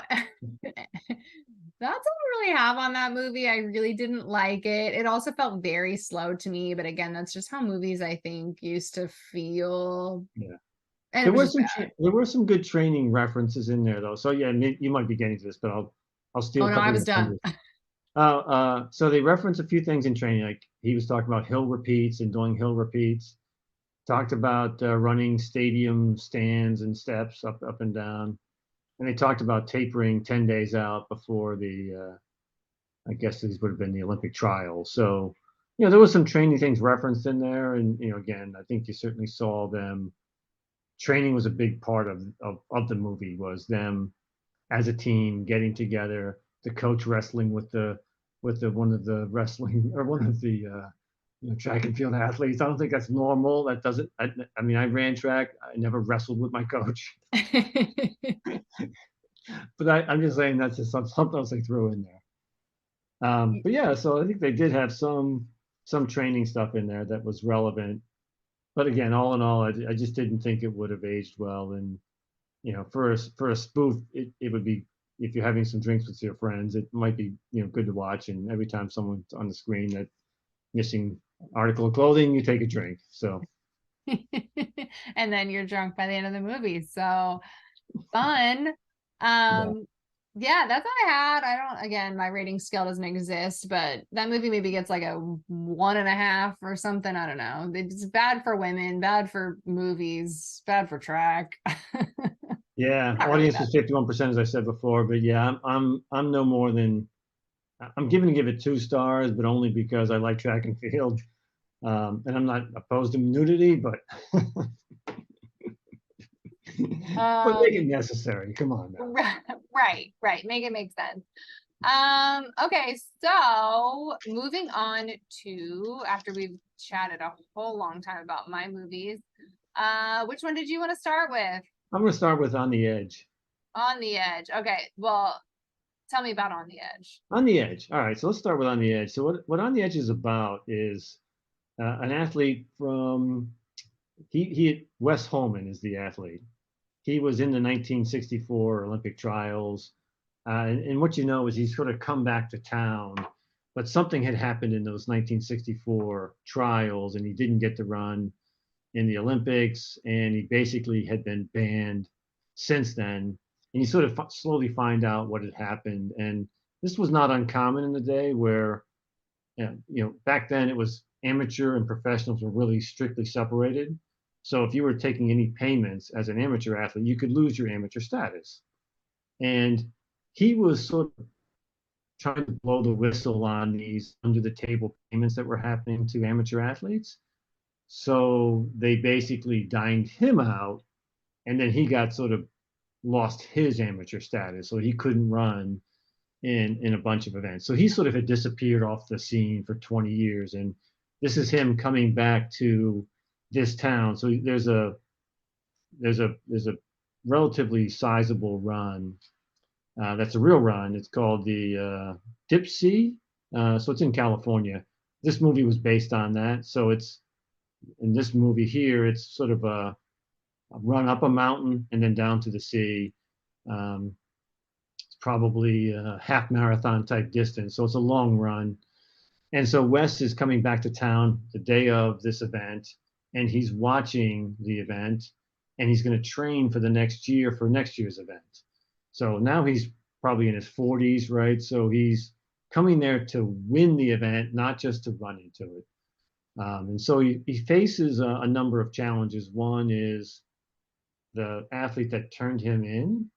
A: that's all I really have on that movie. I really didn't like it. It also felt very slow to me, but again, that's just how movies I think used to feel.
B: Yeah.
A: And it was just bad.
B: There were some good training references in there though. So yeah, you might be getting to this, but I'll steal
A: Oh
B: a
A: no,
B: couple
A: I
B: of
A: was
B: your
A: done.
B: thunders. So they reference a few things in training, like he was talking about hill repeats and doing hill repeats. Talked about running stadium stands and steps up and down, and they talked about tapering 10 days out before I guess these would have been the Olympic trials. So, there was some training things referenced in there, and again, I think you certainly saw them. Training was a big part of the movie. Was them as a team getting together, the coach wrestling with the one of the wrestling or one of the track and field athletes. I don't think that's normal. That doesn't. I mean, I ran track. I never wrestled with my coach, but I'm just saying that's just something else they threw in there. But yeah, so I think they did have some training stuff in there that was relevant. But again, all in all, I just didn't think it would have aged well. And for a spoof, it would be, if you're having some drinks with your friends, it might be good to watch. And every time someone's on the screen that missing article of clothing, you take a drink. So
A: And then you're drunk by the end of the movie. So fun.
B: yeah,
A: Yeah, that's all I had. I don't, again, my rating scale doesn't exist, but that movie maybe gets like a 1.5 or something. I don't know. It's bad for women, bad for movies, bad for track.
B: yeah.
A: Not really
B: Audience
A: bad.
B: was 51%, as I said before. But yeah, I'm no more than I'm giving to give it 2 stars, but only because I like track and field. And I'm not opposed to nudity, but but make it
A: Um,
B: necessary. Come on now.
A: right, right. Make it make sense. Okay, so moving on to after we've chatted a whole long time about my movies, which one did you want to start with?
B: I'm going to start with On the Edge.
A: On the Edge. Okay, well, tell me about On the Edge.
B: On the Edge. All right, so let's start with On the Edge. So what On the Edge is about is an athlete from he Wes Holman is the athlete. He was in the 1964 Olympic trials, and what you know is he's sort of come back to town, but something had happened in those 1964 trials, and he didn't get to run in the Olympics, and he basically had been banned since then. And you sort of slowly find out what had happened, and this was not uncommon in the day where, back then it was amateur and professionals were really strictly separated. So if you were taking any payments as an amateur athlete, you could lose your amateur status. And he was sort of trying to blow the whistle on these under the table payments that were happening to amateur athletes. So they basically dined him out, and then he got sort of lost his amateur status, so he couldn't run in a bunch of events. So he sort of had disappeared off the scene for 20 years, and this is him coming back to this town. So there's a relatively sizable run. That's a real run. It's called the Dipsea. So it's in California. This movie was based on that. So it's in this movie here. It's sort of a run up a mountain and then down to the sea. Um, it's probably a half marathon type distance. So it's a long run. And so Wes is coming back to town the day of this event. and he's watching the event, and he's going to train for the next year for next year's event. So now he's probably in his 40s, right? So he's coming there to win the event, not just to run into it. And so he faces a number of challenges. One is the athlete that turned him in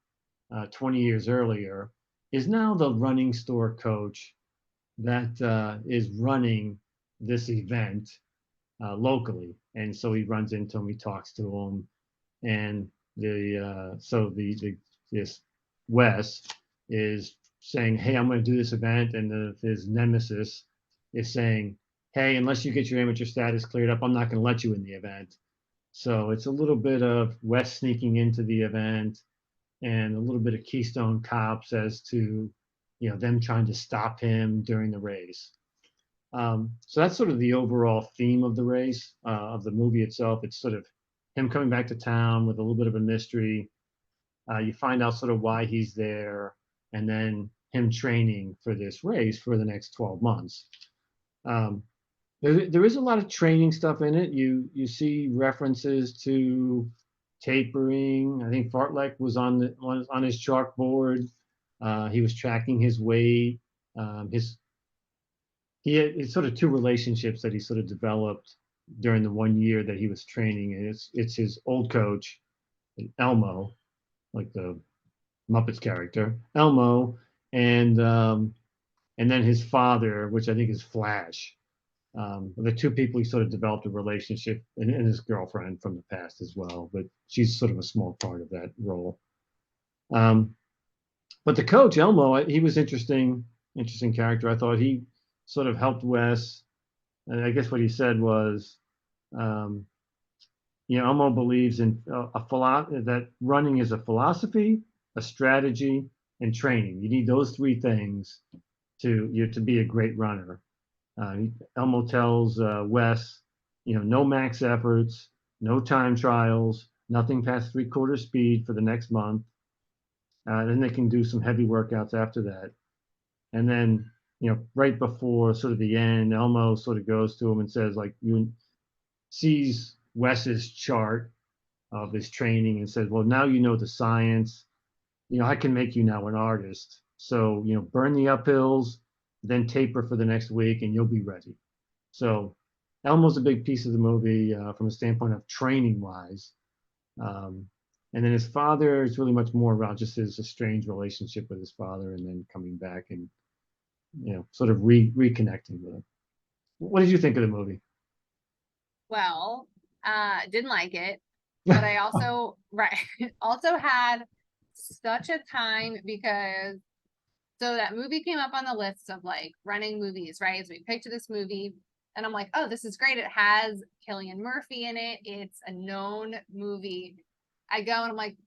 B: 20 years earlier is now the running store coach that is running this event locally. And so he runs into him, he talks to him, and this Wes is saying, "Hey, I'm going to do this event," and his nemesis is saying, "Hey, unless you get your amateur status cleared up, I'm not going to let you in the event." So it's a little bit of Wes sneaking into the event, and a little bit of Keystone Cops as to, them trying to stop him during the race. So that's sort of the overall theme of the race, of the movie itself. It's sort of him coming back to town with a little bit of a mystery. You find out sort of why he's there, and then him training for this race for the next 12 months. Um, there is a lot of training stuff in it. You see references to tapering. I think Fartlek was on his chalkboard. He was tracking his weight. His he had sort of two relationships that he sort of developed during the 1 year that he was training, and it's his old coach, Elmo, like the Muppets character, Elmo, and um, and then his father, which I think is Flash. The two people he sort of developed a relationship, and his girlfriend from the past as well, but she's sort of a small part of that role. Um, but the coach Elmo, he was interesting character. I thought he sort of helped Wes, and I guess what he said was, um, Elmo believes in that running is a philosophy, a strategy, and training. You need those three things to be a great runner. Elmo tells Wes, no max efforts, no time trials, nothing past 3/4 speed for the next month. Then they can do some heavy workouts after that. And then, right before sort of the end, Elmo sort of goes to him and says, like, you sees Wes's chart of his training and says, well, now you know the science. I can make you now an artist. So, burn the uphills, then taper for the next week, and you'll be ready. So Elmo's a big piece of the movie from a standpoint of training wise. And then his father is really much more about just his estranged relationship with his father, and then coming back and sort of reconnecting with him. What did you think of the movie?
A: Well, didn't like it, but I also right also had such a time because so that movie came up on the list of like running movies, right? So we picked this movie and I'm like, oh, this is great. It has Cillian Murphy in it. It's a known movie. I go and I'm like,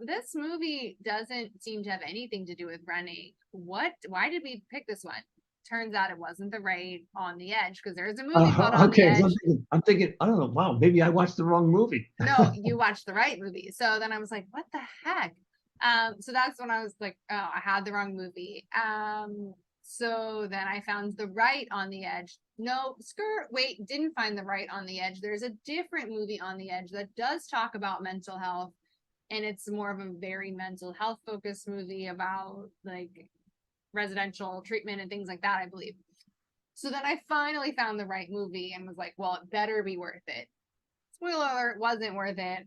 A: this movie doesn't seem to have anything to do with running. Why did we pick this one? Turns out it wasn't the right On the Edge because there's a movie called On the
B: Okay, so
A: Edge.
B: I'm thinking, I don't know. Wow, maybe I watched the wrong movie.
A: No, you watched the right movie. So then I was like, what the heck? So that's when I was like, oh, I had the wrong movie. So then I found the right On the Edge. No, wait, didn't find the right On the Edge. There's a different movie On the Edge that does talk about mental health, and it's more of a very mental health focused movie about like residential treatment and things like that, I believe. So then I finally found the right movie and was like, well, it better be worth it. Spoiler alert, wasn't worth it.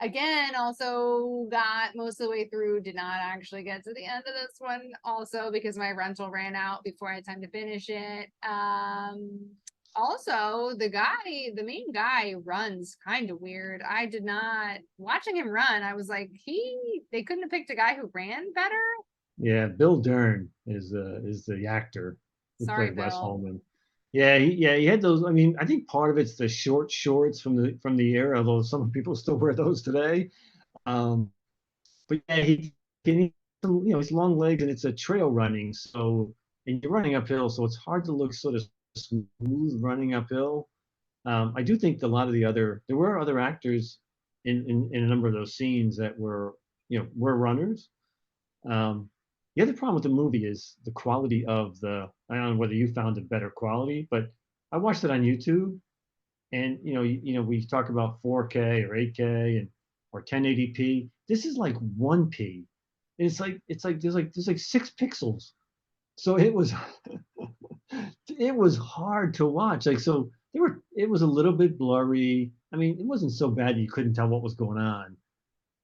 A: Again, also got most of the way through, did not actually get to the end of this one, also because my rental ran out before I had time to finish it. Also, the main guy runs kind of weird. I did not watching him run. I was like, they couldn't have picked a guy who ran better.
B: Yeah, Bill Dern is the actor who
A: Sorry,
B: played Wes
A: Bill.
B: Holman. Yeah, he had those. I mean, I think part of it's the short shorts from the era, although some people still wear those today. Um, but yeah, he's long legs, and it's a trail running, so and you're running uphill, so it's hard to look sort of smooth running uphill. I do think a lot of there were other actors in a number of those scenes that were runners. Um, the other problem with the movie is the quality of I don't know whether you found a better quality, but I watched it on YouTube, And we talk about 4K or 8K and or 1080p. This is like 1p. It's like there's like 6 pixels. So it was hard to watch. Like so it was a little bit blurry. I mean, it wasn't so bad you couldn't tell what was going on,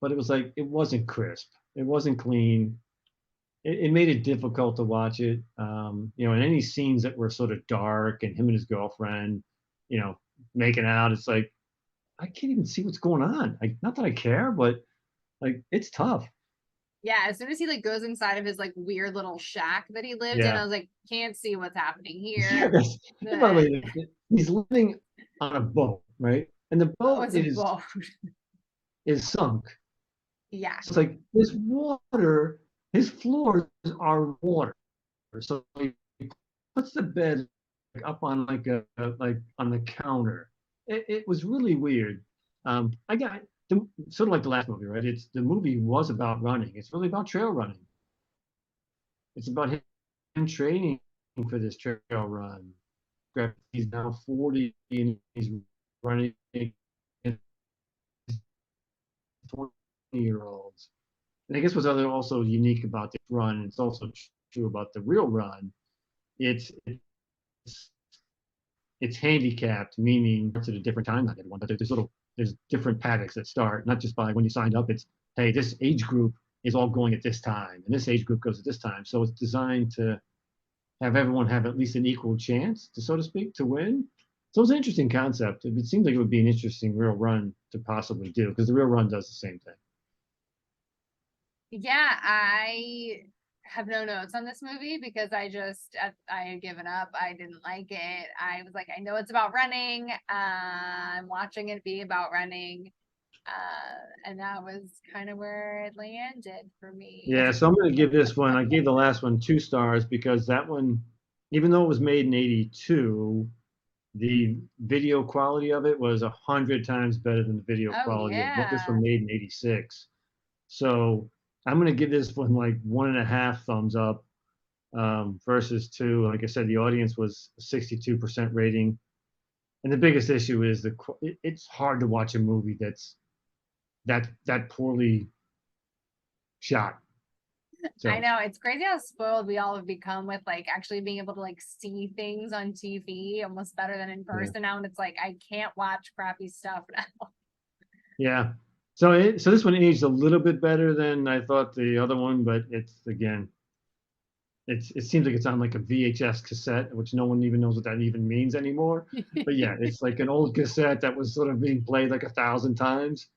B: but it was like it wasn't crisp. It wasn't clean. It made it difficult to watch it. And any scenes that were sort of dark and him and his girlfriend, you know, making out, it's like I can't even see what's going on. Like, not that I care, but like it's tough.
A: Yeah, as soon as he like goes inside of his like weird little shack that he lived in, I
B: Yeah.
A: was like, can't see what's happening
B: Yeah.
A: here.
B: And by the
A: But
B: way, he's living on a boat, right? And the
A: oh,
B: boat
A: it's a
B: is
A: boat.
B: is sunk.
A: Yeah.
B: So it's like this water, his floors are water. So he puts the bed up on like on the counter. It was really weird. I got sort of like the last movie, right? It's the movie was about running. It's really about trail running. It's about him training for this trail run. He's now 40 and he's running against 20-year-olds. And I guess what's also unique about this run, it's also true about the real run. It's it's it's handicapped, meaning it's at a different time than everyone, but there's different paddocks that start, not just by when you signed up. It's hey, this age group is all going at this time, and this age group goes at this time. So it's designed to have everyone have at least an equal chance to, so to speak, to win. So it's an interesting concept. It seems like it would be an interesting real run to possibly do because the real run does the same thing.
A: Yeah, I have no notes on this movie because I had given up. I didn't like it. I was like, I know it's about running. I'm watching it be about running. And that was kind of where it landed for me.
B: Yeah, so I'm going to give this one. I gave the last one 2 stars because that one, even though it was made in '82, the video quality of it was 100 times better than the video
A: Oh
B: quality of what this
A: yeah.
B: one made in '86. So I'm going to give this one like 1.5 thumbs up versus 2. Like I said, the audience was 62% rating. And the biggest issue is it's hard to watch a movie that poorly shot.
A: I
B: So
A: know it's crazy how spoiled we all have become with like actually being able to like see things on TV almost better than in
B: yeah,
A: person now. And it's like I can't watch crappy stuff now.
B: yeah. So this one aged a little bit better than I thought the other one, but it's again, it seems like it's on like a VHS cassette, which no one even knows what that even means anymore. But yeah, it's like an old cassette that was sort of being played like 1,000 times.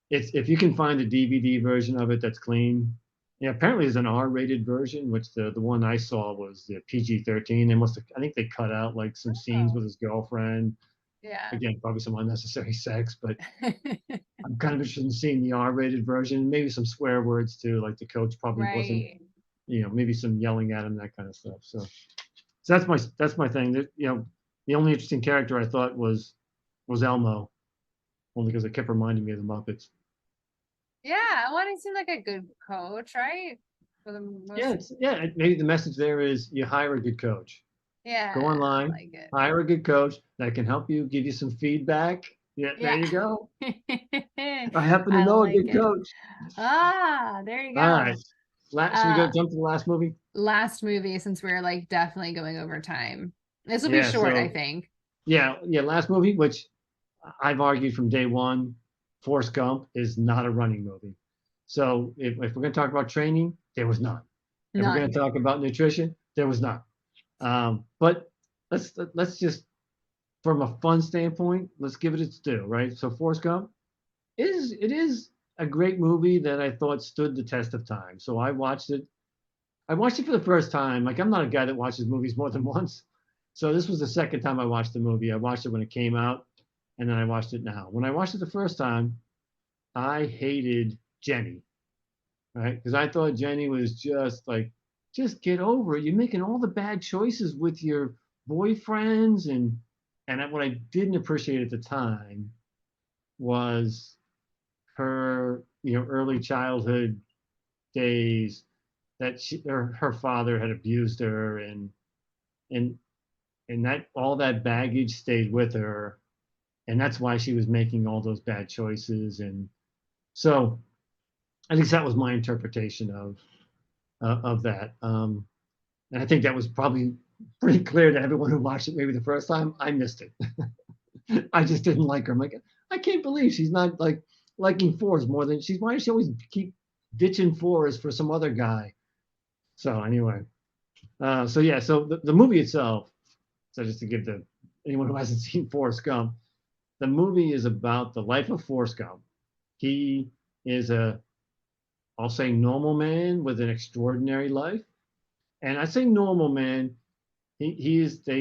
B: It's if you can find a DVD version of it that's clean. Yeah, apparently there's an R-rated version, which the one I saw was the PG-13. I think they cut out like some scenes
A: Oh
B: with his girlfriend.
A: yeah.
B: Again, probably some unnecessary sex, but I'm kind of interested in seeing the R-rated version. Maybe some swear words too, like the coach probably wasn't,
A: Right.
B: maybe some yelling at him, that kind of stuff. So that's my thing. The only interesting character I thought was Elmo, only because it kept reminding me of the Muppets.
A: Yeah, well, he seemed like a good coach, right? For the
B: Yeah,
A: most,
B: maybe the message there is you hire a good coach. Go
A: yeah, I
B: online,
A: like it.
B: hire a good coach that can help you, give you some feedback. Yeah, there
A: Yeah.
B: you go. I happen to
A: I
B: know a
A: like
B: good
A: it.
B: coach.
A: Ah, there you
B: All right.
A: go.
B: Should we go
A: Uh,
B: jump to the last movie?
A: last movie since we're like definitely going over time. This will be
B: Yeah.
A: short, I
B: So
A: think.
B: yeah. Last movie, which I've argued from day one, Forrest Gump is not a running movie. So if we're going to talk about training, there was none. If we're going
A: None.
B: to talk about nutrition, there was none. But let's just from a fun standpoint, let's give it its due, right? So Forrest Gump it is a great movie that I thought stood the test of time. So I watched it. I watched it for the first time. Like I'm not a guy that watches movies more than once. So this was the second time I watched the movie. I watched it when it came out, and then I watched it now. When I watched it the first time, I hated Jenny, right? Because I thought Jenny was just like, just get over it. You're making all the bad choices with your boyfriends, and what I didn't appreciate at the time was her, early childhood days that her father had abused her, and and that all that baggage stayed with her, and that's why she was making all those bad choices. And so at least that was my interpretation of that. And I think that was probably pretty clear to everyone who watched it maybe the first time. I missed it. I just didn't like her. I'm like, I can't believe she's not like liking Forrest more than she's. Why does she always keep ditching Forrest for some other guy? So anyway, so yeah, so the movie itself. So just to give the anyone who hasn't seen Forrest Gump, the movie is about the life of Forrest Gump. He is I'll say normal man with an extraordinary life. And I say normal man, they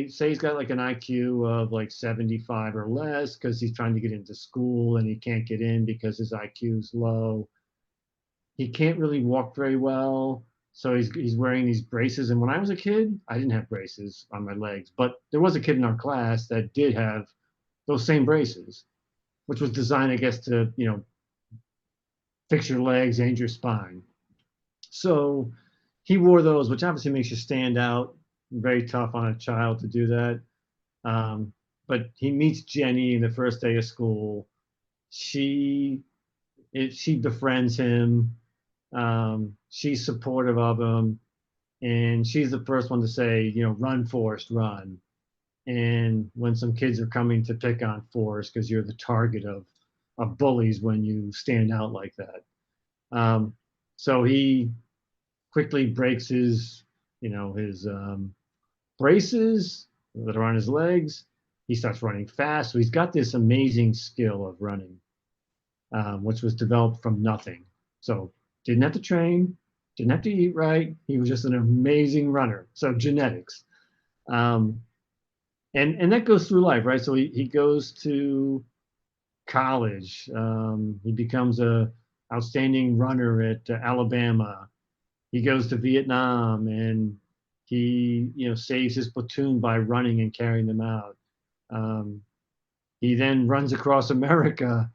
B: say he's got like an IQ of like 75 or less because he's trying to get into school and he can't get in because his IQ is low. He can't really walk very well, so he's wearing these braces. And when I was a kid, I didn't have braces on my legs, but there was a kid in our class that did have those same braces, which was designed, I guess, to fix your legs and your spine. So he wore those, which obviously makes you stand out. Very tough on a child to do that. Um, but he meets Jenny in the first day of school. She she befriends him. She's supportive of him, and she's the first one to say, run, Forrest, run. And when some kids are coming to pick on Forrest because you're the target of bullies when you stand out like that. So he quickly breaks his braces that are on his legs. He starts running fast. So he's got this amazing skill of running, which was developed from nothing. So didn't have to train, didn't have to eat right. He was just an amazing runner. So genetics. Um, and that goes through life, right? So he goes to college. He becomes a outstanding runner at Alabama. He goes to Vietnam and he saves his platoon by running and carrying them out. He then runs across America.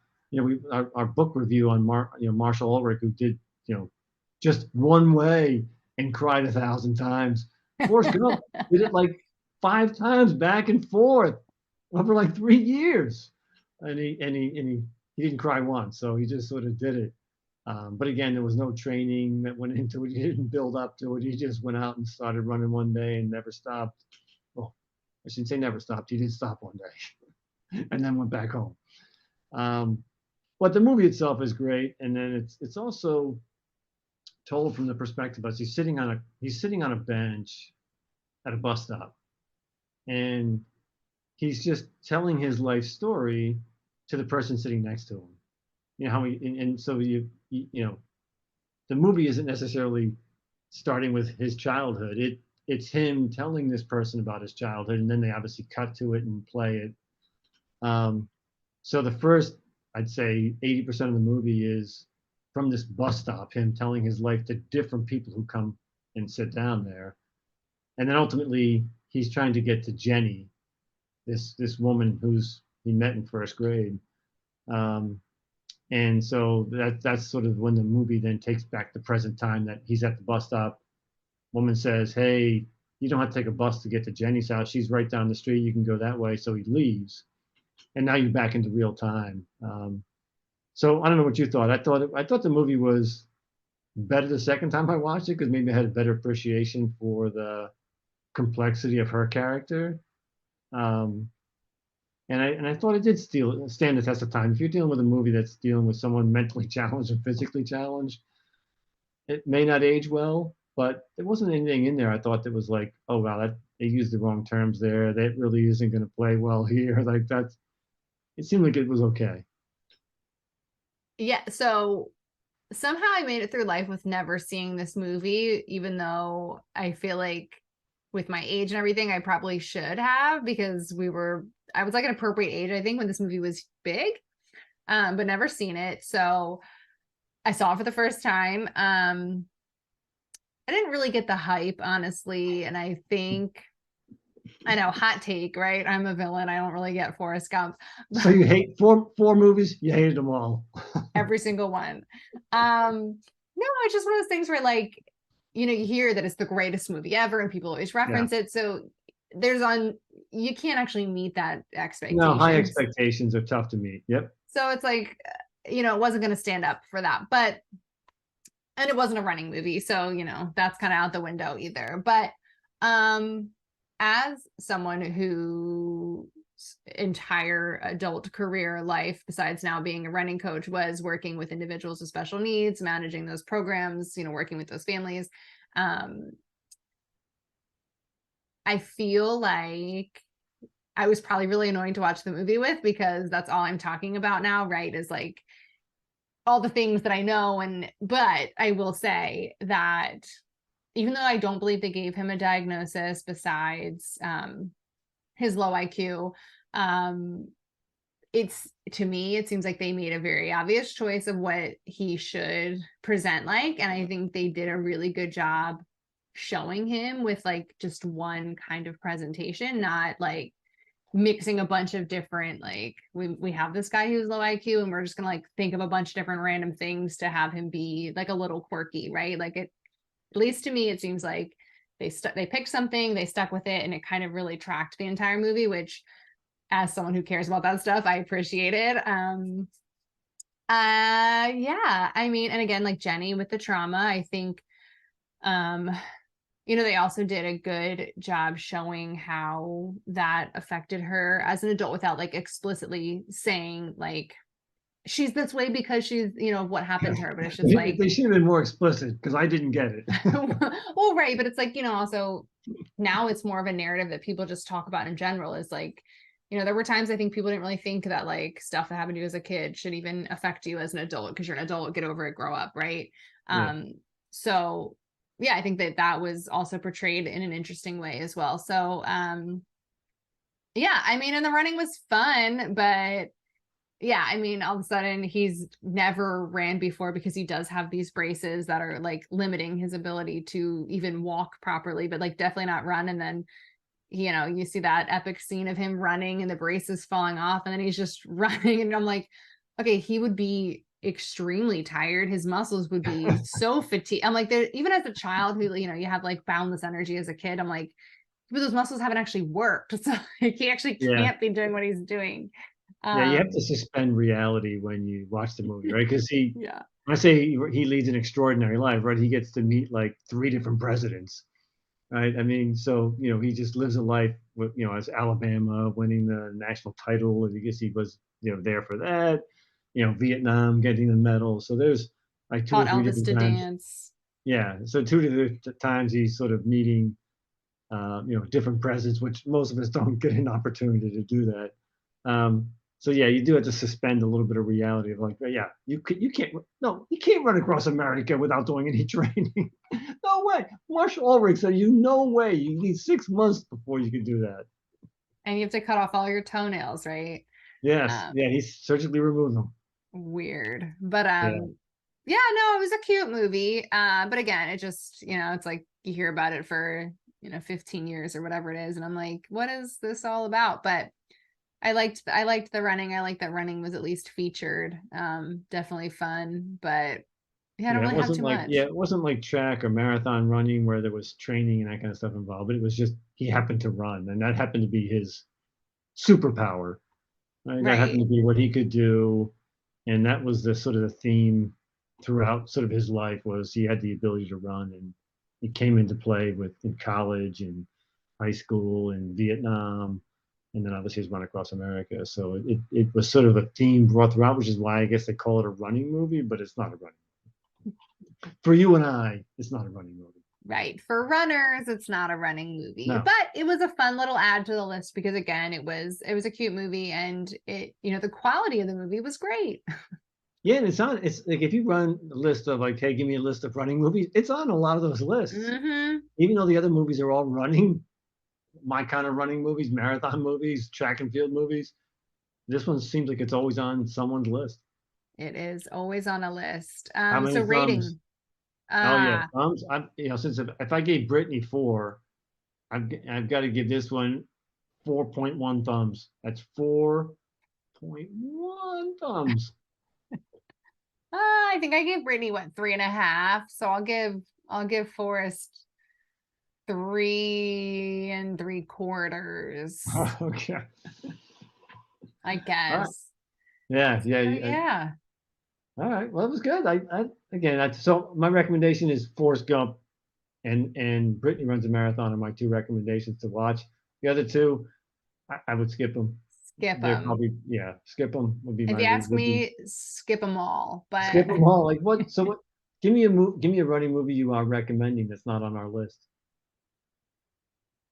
B: Our book review on Marshall Ulrich, who did just one way and cried 1,000 times. Forrest Gump did it like 5 times back and forth over like 3 years, and he didn't cry once. So he just sort of did it. But again, there was no training that went into it. He didn't build up to it. He just went out and started running one day and never stopped. Well, I shouldn't say never stopped. He did stop one day and then went back home. Um, but the movie itself is great, and then it's also told from the perspective as he's sitting on a bench at a bus stop, and he's just telling his life story to the person sitting next to him. How he and so the movie isn't necessarily starting with his childhood. It's him telling this person about his childhood, and then they obviously cut to it and play it. So the first, I'd say, 80% of the movie is from this bus stop, him telling his life to different people who come and sit down there, and then ultimately he's trying to get to Jenny, this woman who's he met in first grade. And so that's sort of when the movie then takes back the present time that he's at the bus stop. Woman says, "Hey, you don't have to take a bus to get to Jenny's house. She's right down the street. You can go that way." So he leaves, and now you're back into real time. So I don't know what you thought. I thought the movie was better the second time I watched it because maybe I had a better appreciation for the complexity of her character. Um, and I thought it did stand the test of time. If you're dealing with a movie that's dealing with someone mentally challenged and physically challenged, it may not age well, but there wasn't anything in there I thought that was like, oh wow, that they used the wrong terms there. That really isn't going to play well here. Like that's it seemed like it was okay.
A: Yeah, so somehow I made it through life with never seeing this movie, even though I feel like with my age and everything, I probably should have because I was like an appropriate age, I think, when this movie was big, but never seen it. So I saw it for the first time. I didn't really get the hype, honestly. And I know, hot take, right? I'm a villain. I don't really get Forrest Gump.
B: So you hate four movies? You hated them all.
A: Every single one. No, it's just one of those things where like, you hear that it's the greatest movie ever and people always
B: Yeah.
A: reference it. So you can't actually meet that
B: No, high
A: expectations.
B: expectations are tough to meet. Yep.
A: So it's like, it wasn't going to stand up for that. But, and it wasn't a running movie. So, that's kind of out the window either. But um, as someone whose entire adult career life, besides now being a running coach, was working with individuals with special needs, managing those programs, working with those families, um, I feel like I was probably really annoying to watch the movie with, because that's all I'm talking about now, right? Is like all the things that I know. But I will say that even though I don't believe they gave him a diagnosis besides his low IQ, um, to me, it seems like they made a very obvious choice of what he should present like. And I think they did a really good job showing him with like just one kind of presentation, not like mixing a bunch of different, like we have this guy who's low IQ and we're just gonna like think of a bunch of different random things to have him be like a little quirky, right? Like at least to me, it seems like they picked something, they stuck with it, and it kind of really tracked the entire movie, which as someone who cares about that stuff, I appreciate it. Yeah, I mean, and again, like Jenny with the trauma, I think um they also did a good job showing how that affected her as an adult without like explicitly saying like she's this way because she's, what happened to her. But it's just like,
B: They should have been more explicit because I didn't get it.
A: well, right. But it's like, also now it's more of a narrative that people just talk about in general, is like, there were times I think people didn't really think that like stuff that happened to you as a kid should even affect you as an adult, because you're an adult, get over it, grow up, right?
B: Yeah.
A: So yeah, I think that was also portrayed in an interesting way as well. So yeah, I mean, and the running was fun, but yeah, I mean, all of a sudden he's never ran before because he does have these braces that are like limiting his ability to even walk properly, but like definitely not run. And then, you see that epic scene of him running and the braces falling off, and then he's just running. And I'm like, okay, he would be extremely tired. His muscles would be so fatigued. I'm like, there, even as a child who, you have like boundless energy as a kid, I'm like, but those muscles haven't actually worked. So like, he actually
B: Yeah.
A: can't be doing what he's doing.
B: Yeah, you have to
A: Um,
B: suspend reality when you watch the movie, right? Because
A: yeah.
B: when I say he leads an extraordinary life, right? He gets to meet like 3 different presidents, right? I mean, so, he just lives a life with, as Alabama winning the national title. I guess he was, there for that, Vietnam getting the medal. So there's like 2 or
A: Taught
B: 3
A: Elvis
B: different
A: to
B: times.
A: dance.
B: Yeah. So 2 to the times he's sort of meeting, different presidents, which most of us don't get an opportunity to do that. So yeah, you do have to suspend a little bit of reality of like, yeah, you can't, no, you can't run across America without doing any training. No way. Marsh Ulrich said, no way. You need 6 months before you can do that.
A: And you have to cut off all your toenails, right?
B: Yes,
A: Um,
B: yeah, he surgically removed them.
A: weird. But
B: Yeah,
A: yeah, no, it was a cute movie. But again, it just, it's like you hear about it for, 15 years or whatever it is. And I'm like, what is this all about? But I liked the running. I liked that running was at least featured. Definitely fun, but yeah, I don't
B: yeah.
A: really have too much.
B: It wasn't like track or marathon running where there was training and that kind of stuff involved. But it was just he happened to run, and that happened to be his superpower. Right, that happened
A: Right.
B: to be what he could do, and that was the sort of the theme throughout sort of his life was he had the ability to run, and it came into play with in college and high school and Vietnam, and then obviously he's run across America. So it was sort of a theme brought throughout, which is why I guess they call it a running movie, but it's not a running. For you and I, it's not a running movie.
A: Right. For runners, it's not a running movie,
B: No.
A: but it was a fun little add to the list because again, it was a cute movie, and the quality of the movie was great.
B: Yeah, and it's like if you run a list of like, hey, give me a list of running movies, it's on a lot of those lists.
A: Hmm.
B: Even though the other movies are all running, my kind of running movies, marathon movies, track and field movies. This one seems like it's always on someone's list.
A: It is always on a list.
B: How
A: So
B: many thumbs?
A: rating.
B: Oh yeah,
A: Uh
B: thumbs. I'm since if I gave Brittany 4, I've got to give this one 4.1 thumbs. That's 4.1 thumbs.
A: I think I gave Brittany what, 3.5. So I'll give Forrest 3 3/4,
B: Okay.
A: I
B: All right.
A: guess.
B: Yeah, yeah,
A: So yeah.
B: all right. Well, it was good. So my recommendation is Forrest Gump and Brittney Runs a Marathon are my two recommendations to watch. The other two, I would skip them.
A: Skip
B: They're
A: them.
B: probably, yeah, skip them
A: If you ask me, skip them all.
B: skip
A: But
B: them all. Like what? So what? Give me a running movie you are recommending that's not on our list.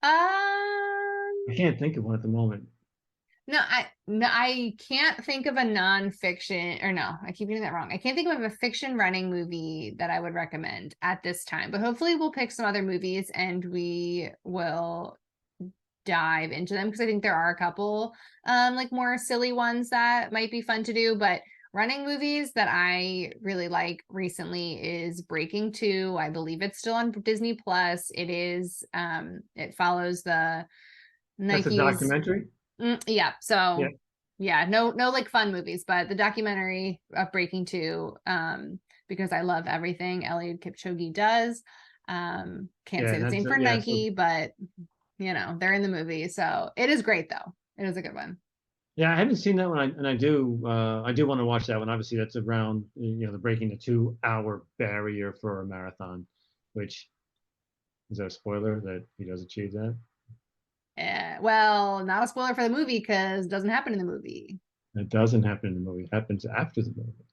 B: I
A: um
B: can't think of one at the moment.
A: no, I can't think of a nonfiction, or no, I keep getting that wrong. I can't think of a fiction running movie that I would recommend at this time. But hopefully we'll pick some other movies and we will dive into them, because I think there are a couple like more silly ones that might be fun to do. But running movies that I really like recently is Breaking 2. I believe it's still on Disney Plus. It follows the
B: That's a
A: Nike's
B: documentary.
A: yeah.
B: Yeah,
A: So yeah, no like fun movies, but the documentary of Breaking 2, because I love everything Eliud Kipchoge does. Can't
B: yeah.
A: say the
B: That's
A: same for
B: yeah. So
A: Nike, but they're in the movie. So it is great though. It is a good one.
B: yeah, I haven't seen that one, and I do want to watch that one. Obviously, that's around the breaking the 2 hour barrier for a marathon, which is that a spoiler that he does achieve that?
A: Well, not a spoiler for the movie because it doesn't happen in the movie.
B: That doesn't happen in the movie. It happens after the movie.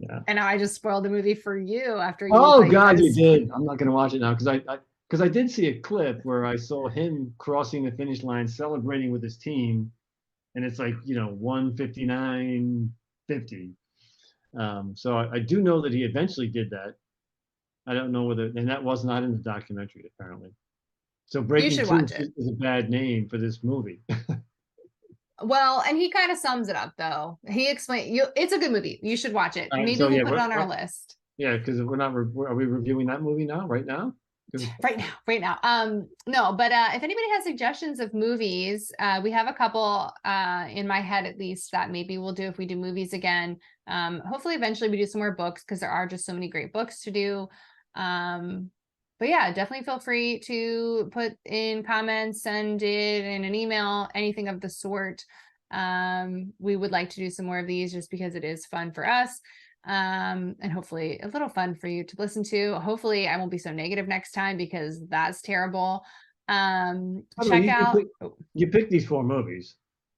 B: Yeah.
A: And now I just spoiled the movie for you after you
B: Oh
A: thought you
B: God, you
A: guys.
B: did. I'm not going to watch it now because I did see a clip where I saw him crossing the finish line, celebrating with his team, and it's like 1:59:50. So I do know that he eventually did that. I don't know whether, and that was not in the documentary apparently. So
A: You
B: Breaking
A: should
B: Two
A: watch it.
B: is a bad name for this movie.
A: Well, and he kind of sums it up though. He explained it's a good movie. You should watch it.
B: All right,
A: Maybe
B: so
A: we'll
B: yeah,
A: put it on our list.
B: yeah, because we're not. Are we reviewing that movie now? Right now? 'Cause-
A: Right now. No, but if anybody has suggestions of movies, we have a couple in my head at least that maybe we'll do if we do movies again. Hopefully eventually we do some more books because there are just so many great books to do. But yeah, definitely feel free to put in comments, send it in an email, anything of the sort. We would like to do some more of these just because it is fun for us, and hopefully a little fun for you to listen to. Hopefully I won't be so negative next time because that's terrible.
B: By the way,
A: Check out.
B: you picked these 4 movies,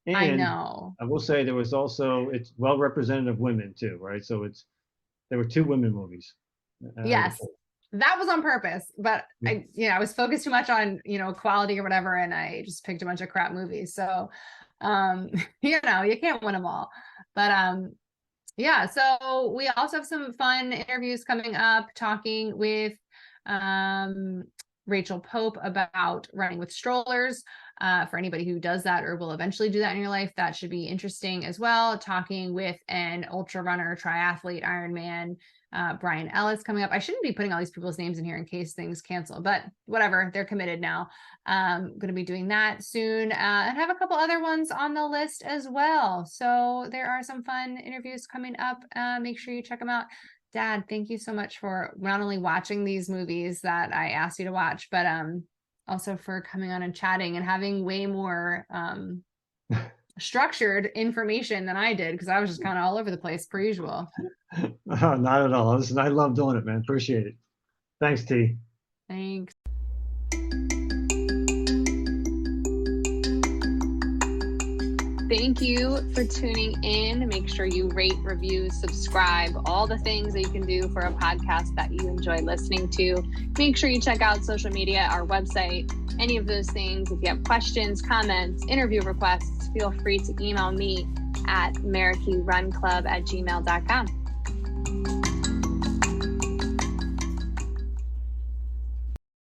A: I
B: and
A: know.
B: I will say there was also it's well represented of women too, right? So there were 2 women movies. Out of the
A: Yes,
B: 4.
A: that was on purpose, but
B: Yeah.
A: I was focused too much on quality or whatever, and I just picked a bunch of crap movies. So you can't win them all. But yeah, so we also have some fun interviews coming up, talking with Rachel Pope about running with strollers. For anybody who does that or will eventually do that in your life, that should be interesting as well. Talking with an ultra runner, triathlete, Ironman, Brian Ellis coming up. I shouldn't be putting all these people's names in here in case things cancel, but whatever, they're committed now. Going to be doing that soon, and have a couple other ones on the list as well. So there are some fun interviews coming up. Make sure you check them out. Dad, thank you so much for not only watching these movies that I asked you to watch, but also for coming on and chatting and having way more structured information than I did, because I was just kind of all over the place per usual.
B: Not at all. Listen, I love doing it, man. Appreciate it. Thanks, T.
A: Thanks. Thank you for tuning in. Make sure you rate, review, subscribe, all the things that you can do for a podcast that you enjoy listening to. Make sure you check out social media, our website, any of those things. If you have questions, comments, interview requests, feel free to email me at maracuyrunclub@gmail.com.